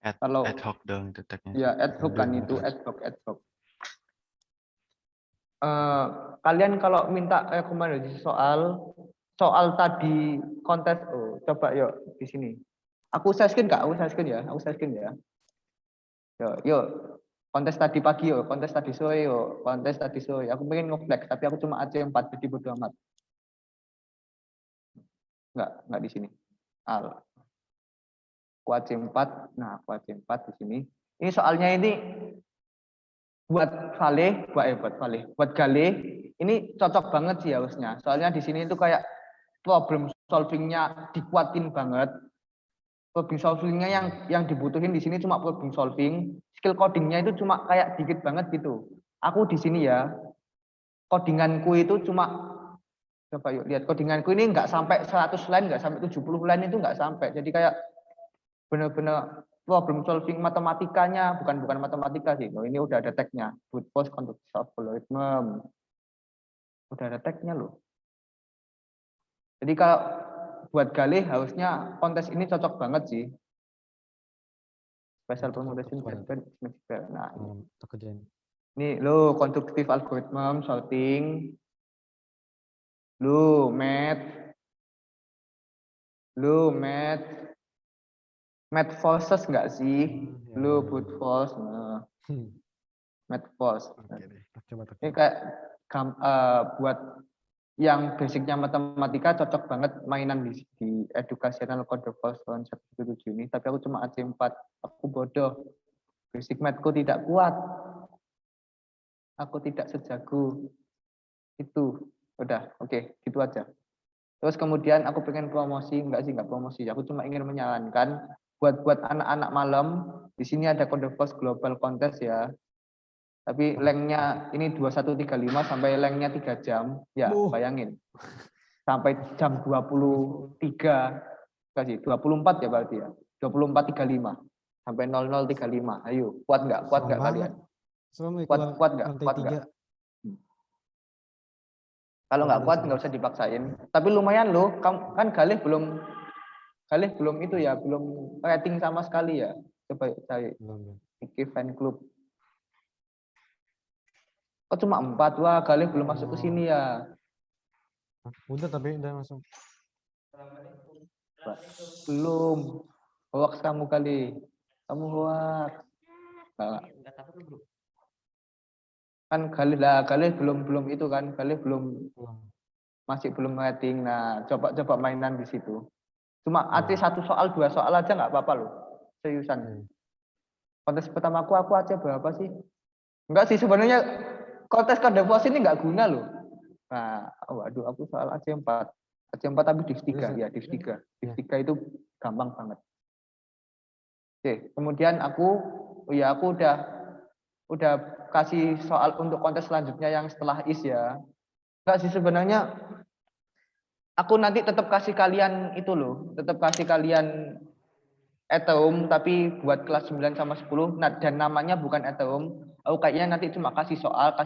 Kalau ad hoc dong itu tagnya. ya ad hoc kan itu ad hoc. Kalian kalau minta rekomendasi soal tadi kontes, coba yuk di sini. Aku share screen Kak, aku share screen ya. Yuk. Kontes tadi pagi yuk, kontes tadi sore. Aku pengen nge-flex tapi aku cuma AC4 jadi bodo amat. Enggak di sini. Aku AC4. Nah, aku AC4 di sini. Ini soalnya ini buat Galih ini cocok banget sih harusnya. Soalnya di sini itu kayak problem solvingnya dikuatin banget. Problem solvingnya yang dibutuhin di sini cuma problem solving. Skill codingnya itu cuma kayak dikit banget gitu. Aku di sini ya, codinganku itu cuma, coba yuk lihat codinganku ini nggak sampai 100 line, nggak sampai 70 line itu nggak sampai. Jadi kayak benar-benar problem solving matematikanya, bukan matematika sih. Loh, ini udah ada tagnya, brute force constructive algorithm. Udah ada tagnya loh. Jadi kalau buat Galih harusnya kontes ini cocok banget sih. Special permutation. Nah, ini lo constructive algorithm sorting. Lo math forces enggak sih? Lo brute force. Math force. Ini kayak buat yang basicnya matematika cocok banget mainan di educational code force tahun 117 ini. Tapi aku cuma AC4. Aku bodoh. Basic mathku tidak kuat. Aku tidak sejago itu. Udah, oke, gitu aja. Terus kemudian aku pengen promosi, enggak promosi. Aku cuma ingin menyarankan buat anak-anak malam, di sini ada Code Force Global Contest ya. Tapi lengnya ini 2135 sampai lengnya 3 jam. Ya, bayangin. Sampai jam 23, kasih 24 ya berarti ya. 24.35 sampai 00.35. Ayo, kuat nggak kalian? Kuat nggak? Kalau nggak kuat nggak usah dipaksain. Tapi lumayan loh, kan Galih belum itu ya, belum rating sama sekali ya. Coba cari Iki fan club. Oh cuma 4, wah Galih belum masuk ke sini ya. Udah tapi udah masuk. Belum. Hoax kamu kali. Kamu hoax. Kan Galih belum itu kan. Galih masih belum rating. Nah, coba mainan di situ. Cuma AC 1 soal, 2 soal aja nggak apa-apa loh. Seriusan. Kontes pertama aku AC berapa sih? Enggak sih sebenarnya kontes Code Force ini nggak guna loh. Nah, waduh aku soal AC4 tapi div 3 ya, div 3. Div 3 itu gampang banget. Oke, kemudian aku udah kasih soal untuk kontes selanjutnya yang setelah IS ya. Enggak sih sebenarnya Aku nanti tetap kasih kalian itu loh, tetap kasih kalian Ethereum tapi buat kelas 9 sama 10 dan namanya bukan Ethereum. Aku kayaknya nanti cuma kasih soal,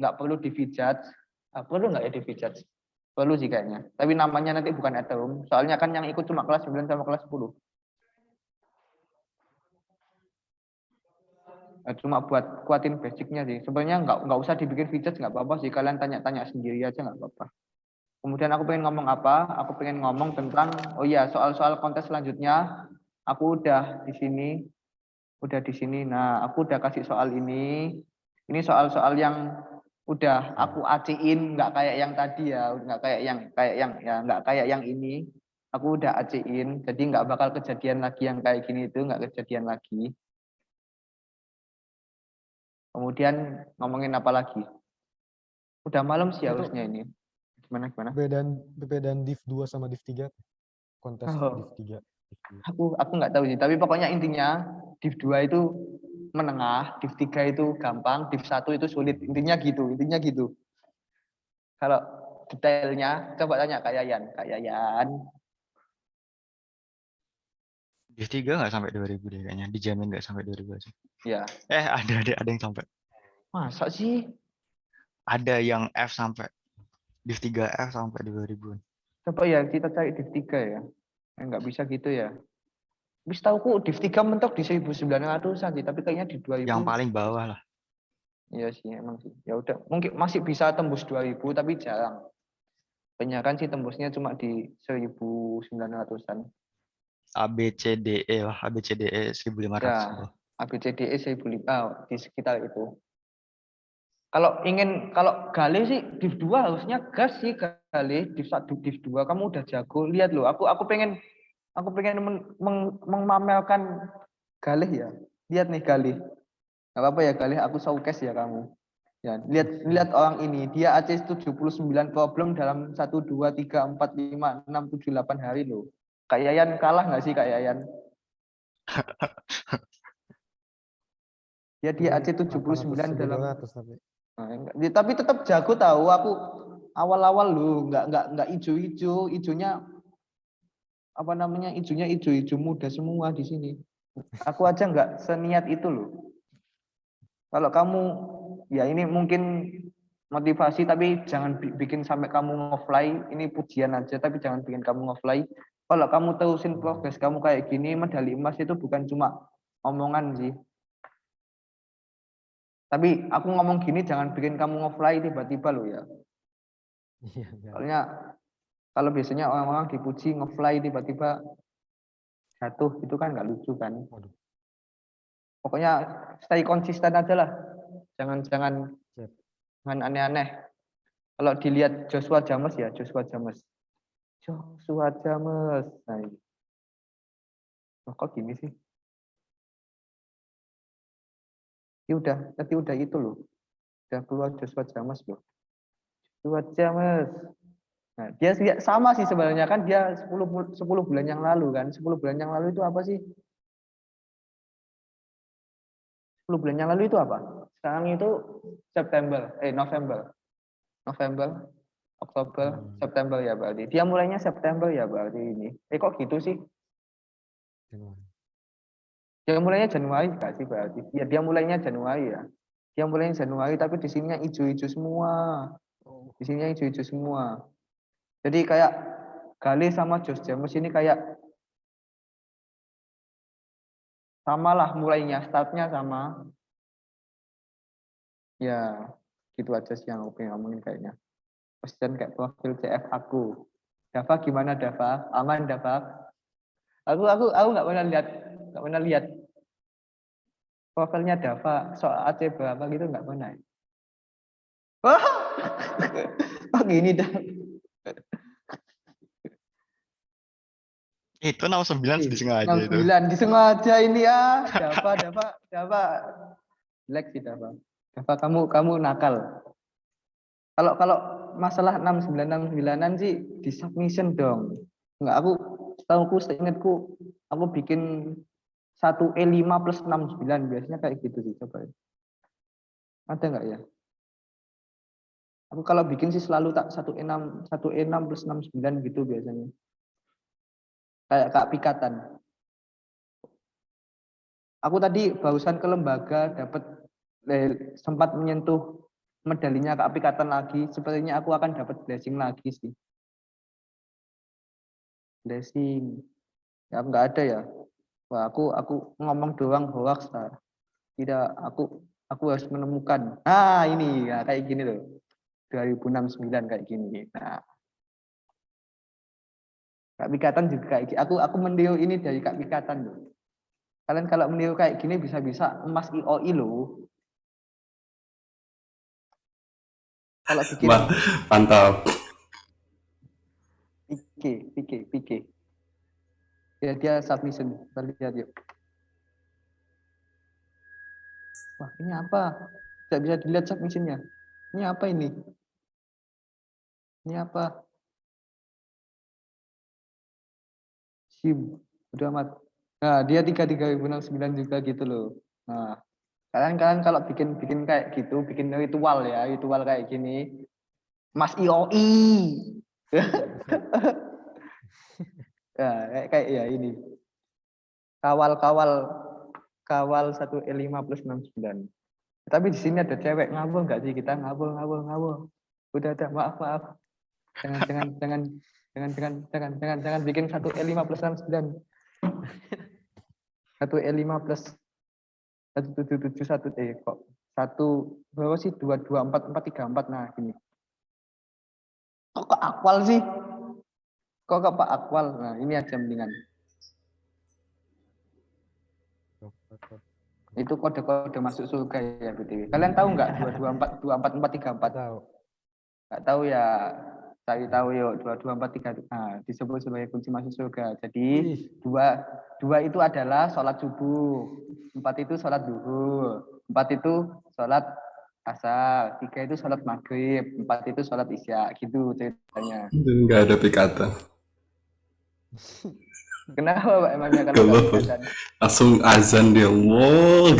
nggak perlu di V-Judge. Perlu nggak ya di V-Judge? Perlu sih kayaknya. Tapi namanya nanti bukan Ethereum, soalnya kan yang ikut cuma kelas 9 sama kelas 10. Cuma buat kuatin basicnya sih. Sebenarnya nggak usah dibikin V-Judge, nggak apa-apa sih. Kalian tanya-tanya sendiri aja nggak apa-apa. Kemudian aku pengen ngomong apa? Aku pengen ngomong tentang, oh iya, soal-soal kontes selanjutnya. Aku udah di sini. Nah, aku udah kasih soal ini. Ini soal-soal yang udah aku AC-in, nggak kayak yang tadi ya, nggak kayak yang ini. Aku udah AC-in, jadi nggak bakal kejadian lagi yang kayak gini itu, nggak kejadian lagi. Kemudian ngomongin apa lagi? Udah malam sih harusnya ini. Gimana? Perbedaan div 2 sama div 3 kontes div 3. Aku nggak tahu sih, tapi pokoknya intinya div 2 itu menengah, div 3 itu gampang, div 1 itu sulit. Intinya gitu. Kalau detailnya coba tanya Kak Yayan. Div 3 nggak sampai 2000 deh kayaknya, dijamin nggak sampai 2000 sih. Ya. Ada yang sampai. Masa sih? Ada yang F sampai div 3 F sampai 2000. Coba ya kita cari div 3 ya. Nggak bisa gitu ya. Wis tauku div 3 mentok di 1900-an sih, tapi kayaknya di 2000. Yang paling bawah lah. Iya sih, emang sih. Ya udah, mungkin masih bisa tembus 2000 tapi jarang. Kebanyakan sih tembusnya cuma di 1900-an. ABCDE lah, ABCDE 1500. Ya, ABCDE 1500 di sekitar itu. Kalau Gale sih div 2 harusnya gas sih Gale, div 1, div 2 kamu udah jago. Lihat loh, aku pengen memamerkan Galih ya. Lihat nih Galih. Enggak apa-apa ya Galih, aku showcase ya kamu. Ya, lihat orang ini, dia AC 79 problem dalam 1 2 3 4 5 6 7 8 hari loh. Kak Yayan kalah nggak sih Kak Yayan? Dia AC 79 dalam tapi tetap jago tahu. Aku awal-awal loh, nggak ijo-ijo, ijonya apa namanya? Ijonya ijo-ijo muda semua di sini. Aku aja nggak seniat itu loh. Kalau kamu ya ini mungkin motivasi tapi jangan bikin sampai kamu nge-fly. Ini pujian aja tapi jangan bikin kamu nge-fly. Kalau kamu terusin progres kamu kayak gini, medali emas itu bukan cuma omongan sih. Tapi aku ngomong gini jangan bikin kamu nge-fly tiba-tiba loh ya. Soalnya kalau biasanya orang-orang dipuji nge-fly tiba-tiba jatuh itu kan nggak lucu kan. Pokoknya stay konsisten aja lah. Jangan aneh-aneh. Kalau dilihat Joshua James ya, Joshua James. Nah, ini. Oh, kok gini sih? Tadi udah itu loh. Udah keluar Joshua James loh. Joshua James. Nah, dia sama sih sebenarnya kan dia 10 bulan yang lalu kan. 10 bulan yang lalu itu apa sih? 10 bulan yang lalu itu apa? Sekarang itu November, Oktober, September ya berarti. Dia mulainya September ya berarti ini. Kok gitu sih? Dia mulainya Januari nggak sih berarti? Ya dia mulainya Januari ya. Dia mulainya Januari tapi di sininya hijau-hijau semua. Di sininya hijau-hijau semua. Jadi kayak Gale sama Josh James ini kayak sama lah mulainya, startnya sama. Ya, gitu aja sih yang aku pengen ngomongin kayaknya. Question kayak profil CF aku. Dava gimana Dava? Aman Dava? Aku nggak pernah lihat profilnya Dava soal AC berapa gitu nggak pernah. Oh gini dah. Itu 69 disengaja itu. 69 disengaja ini ya. Dava. Jelek sih Dava. Dava kamu nakal. Kalau masalah 69 sih di submission dong. Enggak, seingatku aku bikin 1E5 plus 69 biasanya kayak gitu sih, coba. Ada enggak ya? Aku kalau bikin sih selalu tak 1E6 plus 69 gitu biasanya. Kayak Kak Pikatan. Aku tadi barusan ke lembaga dapat sempat menyentuh medalinya Kak Pikatan lagi. Sepertinya aku akan dapat blessing lagi sih. Blessing. Ya nggak ada ya. Wah, aku ngomong doang hoax. Tidak, aku harus menemukan. Ah, ini ya, kayak gini loh. 2069 kayak gini. Nah, Kak Pikatan juga kayak gini. Aku meniru ini dari Kak Pikatan loh. Kalian kalau meniru kayak gini bisa-bisa emas IOI loh. Kalau bikin Mantap. PK. Dia submission. Kita lihat yuk. Wah, ini apa? Tidak bisa dilihat submissionnya. Ini apa ini? Ini apa? SIM. Udah amat. Nah, dia 3369 juga gitu loh. Nah, kalian kalau bikin kayak gitu, bikin ritual ya, ritual kayak gini. Mas IOI. Ya, kayak ya ini. Kawal 1E5 plus 69. Tapi di sini ada cewek, ngabul nggak sih kita? Ngabul. Udah maaf. Jangan bikin 1E5 plus 69. 1E5 plus 1771 kok. Berapa sih? 224 nah gini. Kok ke akwal sih? Kok ke Pak Akwal? Nah, ini aja mendingan. Itu kode-kode masuk surga ya BTW. Kalian tahu nggak 224 244 34? Tahu. Nggak tahu ya. Cari tahu yuk 2243. Nah, disebut sebagai kunci masuk surga. Jadi dua itu adalah sholat subuh, 4 itu sholat duhur, 4 itu sholat asar, 3 itu sholat maghrib, 4 itu sholat isya. Gitu ceritanya. Nggak ada Pikatan. Kenapa Pak emangnya kalau Kalau nggak kelihatan? langsung azan dia. Wow.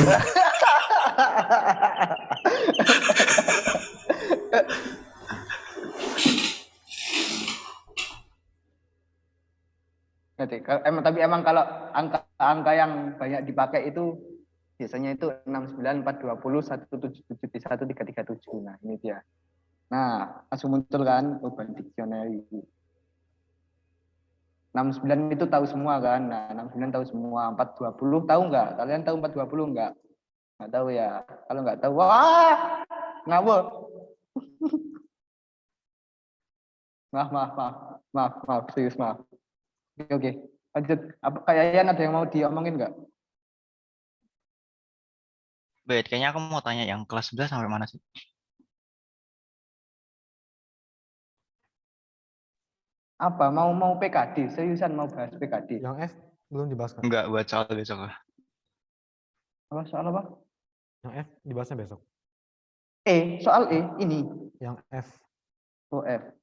Tapi emang kalau angka yang banyak dipakai itu biasanya itu 694201771 Nah, ini dia. Nah, langsung muncul kan Urban Dictionary. 69 itu tahu semua kan? Nah, 69 tahu semua. 420 tahu nggak? Kalian tahu 420 nggak? Nggak tahu ya. Kalau nggak tahu, wah, ngawur. Maaf, serius maaf. Oke. Lanjut. Apa kayaknya ada yang mau diomongin nggak? Bet, kayaknya aku mau tanya yang kelas 11 sampai mana sih? Apa? Mau PKD? Seriusan mau bahas PKD? Yang F belum dibahas kan? Enggak, buat soal besok lah. Apa soal apa? Yang F dibahasnya besok. Soal ini. Yang F. Oh, F.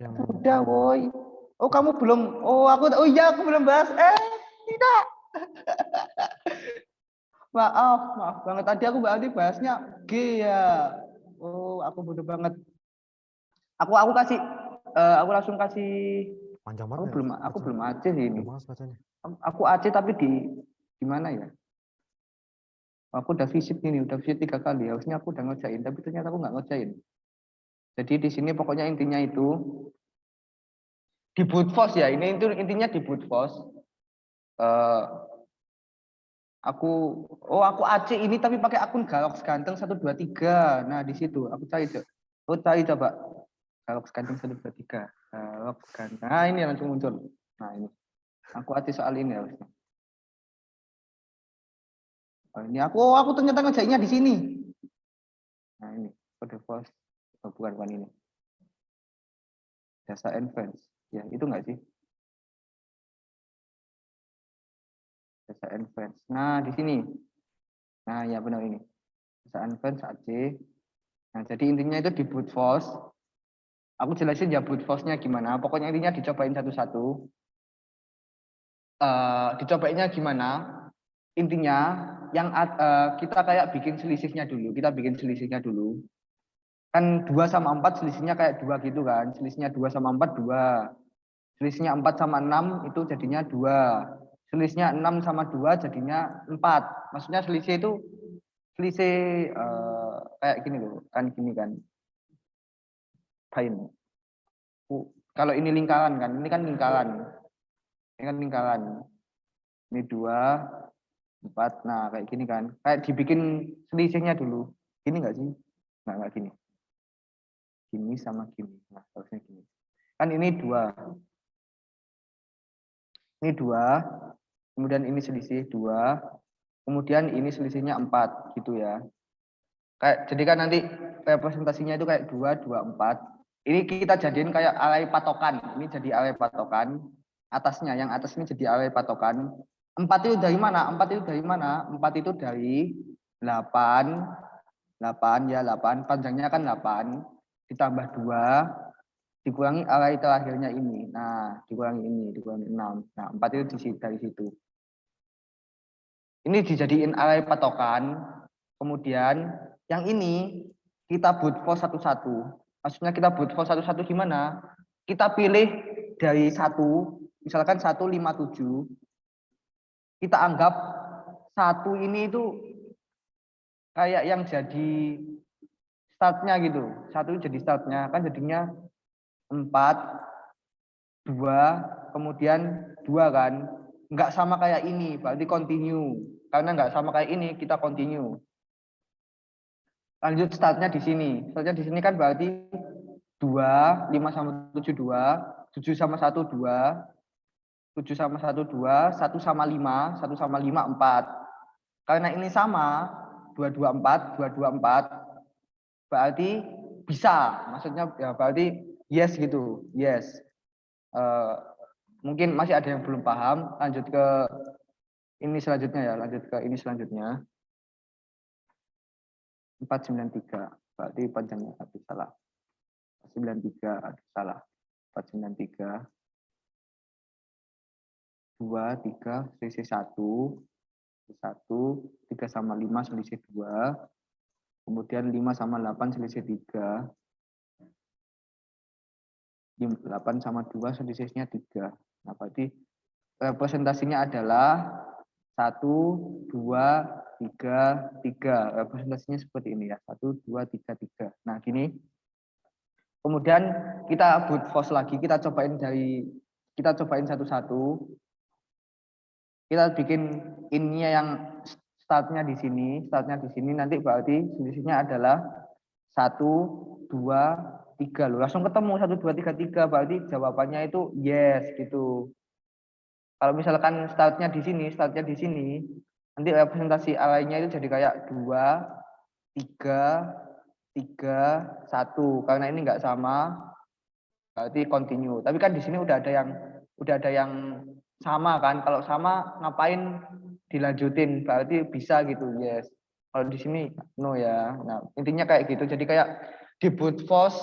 Yang Udah, woi. Oh, kamu belum. Oh, aku belum bahas. Tidak. Maaf banget. Tadi aku berarti bahasnya G ya. Oh, aku bodoh banget. Aku langsung kasih. panjang banget. Aku belum Aceh sih ini. Bacanya. Aku Aceh tapi di mana ya? Aku udah visit 3 kali. Harusnya aku udah ngerjain, tapi ternyata aku nggak ngerjain. Jadi di sini pokoknya intinya itu di brute force ya. Ini itu intinya di brute force. Aku Aceh ini tapi pakai akun Galox Ganteng 123. Nah, di situ aku cari coba. Galox Ganteng 123. Galox Ganteng. Nah, ini langsung muncul. Nah, ini. Aku Aceh soal ini harusnya. Oh, ini aku ternyata ngerjainnya di sini. Nah, ini kode force. Oh, bukan ini. Jasa advance. Ya, itu enggak sih? Jasa advance. Nah, di sini. Nah, ya benar ini. Jasa advance AC. Nah, jadi intinya itu di brute force. Aku jelasin ya brute force-nya gimana. Pokoknya intinya dicobain satu-satu. Dicobainnya gimana? Intinya yang kita kayak bikin selisihnya dulu. Kita bikin selisihnya dulu. Kan 2 sama 4 selisihnya kayak 2 gitu kan. Selisihnya 2 sama 4, 2. Selisihnya 4 sama 6 itu jadinya 2. Selisihnya 6 sama 2 jadinya 4. Maksudnya selisih itu selisih kayak gini loh. Kan gini kan. Fine. Kalau ini lingkaran kan. Ini kan lingkaran. Ini kan lingkaran. Ini 2, 4. Nah kayak gini kan. Kayak dibikin selisihnya dulu. Gini nggak sih? Nggak gini. Gini sama gini. Nah harusnya gini. Kan ini 2. Ini 2, kemudian ini selisih 2, kemudian ini selisihnya 4 gitu ya. Jadi kan nanti representasinya itu kayak 2, 2, 4. Ini kita jadiin kayak array patokan. Ini jadi array patokan. Atasnya, yang atas ini jadi array patokan. 4 itu dari mana? 4 itu dari mana? 4 itu dari 8. 8 ya, 8. Panjangnya kan 8. Ditambah 2. Dikurangi array terakhirnya ini. Nah, dikurangi ini, dikurangi 6. Nah, 4 itu dari situ. Ini dijadiin array patokan. Kemudian yang ini kita brute force satu-satu. Maksudnya kita brute force satu-satu gimana? Kita pilih dari 1, misalkan 157. Kita anggap 1 ini itu kayak yang jadi startnya gitu. 1 jadi startnya, kan jadinya 4, 2, kemudian 2 kan. Enggak sama kayak ini, berarti continue. Karena enggak sama kayak ini, kita continue. Lanjut startnya di sini. Startnya di sini kan berarti 2, 5 sama 7, 2. 7 sama 1, 2. 7 sama 1, 2. 1 sama 5, 1 sama 5, 4. Karena ini sama, 2, 2, 4, 2, 2, 4. Berarti bisa. Maksudnya ya berarti yes gitu, yes. Mungkin masih ada yang belum paham. Lanjut ke ini selanjutnya ya, lanjut ke ini selanjutnya. 493, berarti panjangnya habis salah. 493 habis salah. 493. 2, 3, selisih 1. 1, 3 sama 5 selisih 2. Kemudian 5 sama 8 selisih 3. 8 sama 2 selisihnya 3. Nah, berarti representasinya adalah 1, 2, 3, 3. Representasinya seperti ini ya. 1, 2, 3, 3. Nah, gini. Kemudian kita brute force lagi. Kita cobain satu-satu. Kita bikin innya yang startnya di sini. Startnya di sini. Nanti berarti selisihnya adalah 1, 2, 3 loh, langsung ketemu 1, 2, 3, 3, berarti jawabannya itu yes gitu. Kalau misalkan startnya di sini, nanti representasi arraynya itu jadi kayak 2, 3, 3, 1. Karena ini enggak sama, berarti continue. Tapi kan di sini udah ada yang sama kan. Kalau sama ngapain dilanjutin? Berarti bisa gitu, yes. Kalau di sini no ya. Nah, intinya kayak gitu. Jadi kayak di brute force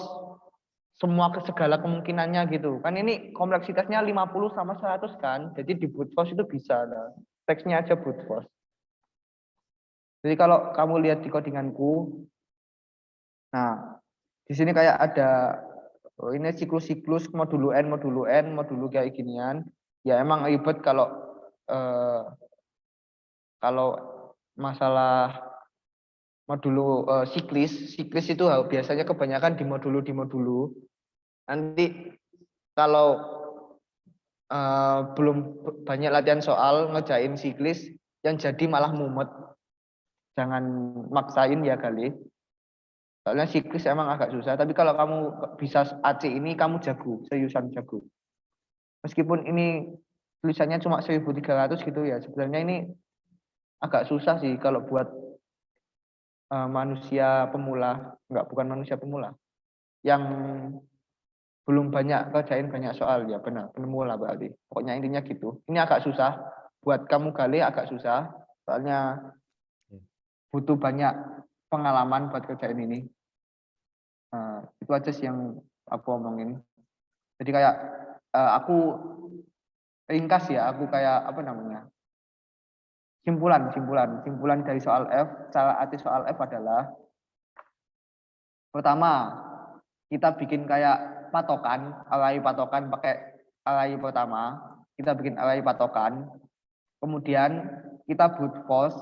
semua segala kemungkinannya gitu. Kan ini kompleksitasnya 50 sama 100 kan. Jadi di brute force itu bisa. Nah, teksnya aja brute force. Jadi kalau kamu lihat di codinganku, nah di sini kayak ada ini siklus modulu N, modulu kayak ginian. Ya emang ribet kalau masalah modulu siklis itu biasanya kebanyakan di modulu. Nanti kalau belum banyak latihan soal ngerjain siklis, yang jadi malah mumet. Jangan maksain ya kali. Soalnya siklis emang agak susah, tapi kalau kamu bisa AC ini kamu jago, seriusan jago. Meskipun ini tulisannya cuma 1.300 gitu ya, sebenarnya ini agak susah sih kalau buat manusia pemula, bukan manusia pemula, yang belum banyak kerjain banyak soal ya, benar pemula berarti. Pokoknya intinya gitu. Ini agak susah buat kamu gali, agak susah, soalnya butuh banyak pengalaman buat kerjain ini. Itu aja sih yang aku omongin. Jadi kayak aku ringkas ya, aku kayak apa namanya? Simpulan dari soal F, cara arti soal F adalah Pertama, kita bikin kayak patokan, array patokan pakai array pertama. Kita bikin array patokan. Kemudian kita brute force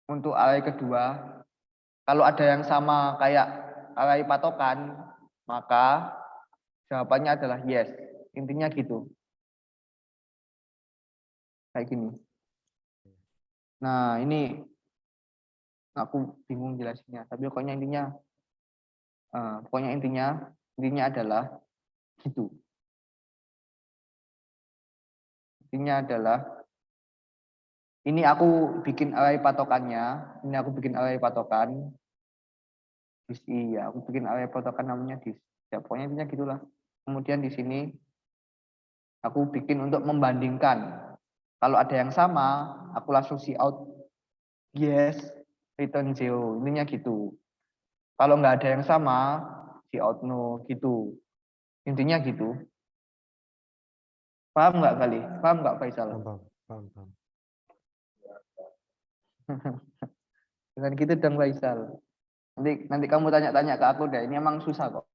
untuk array kedua. Kalau ada yang sama kayak array patokan, maka jawabannya adalah yes. Intinya gitu. Kayak gini. Nah, ini aku bingung jelasinnya, tapi pokoknya intinya adalah gitu. Intinya adalah ini aku bikin array patokannya, ini aku bikin array patokan. Iya, aku bikin array patokan namanya dis. Ya, pokoknya intinya gitulah. Kemudian di sini aku bikin untuk membandingkan. Kalau ada yang sama, aku langsung see out yes, return 0. Intinya gitu. Kalau nggak ada yang sama, see out no gitu. Intinya gitu. Paham nggak kali? Paham nggak Faisal? Paham. Dengan gitu dong Faisal. Nanti kamu tanya-tanya ke aku deh. Ini emang susah kok.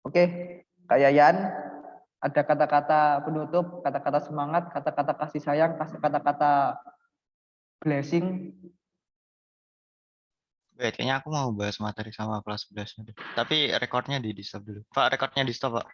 Oke, Kak Yayan, ada kata-kata penutup, kata-kata semangat, kata-kata kasih sayang, kata-kata blessing. Kayaknya aku mau bahas materi sama kelas 11 deh. Tapi rekornya di stop dulu. Pak, rekornya di stop, Pak.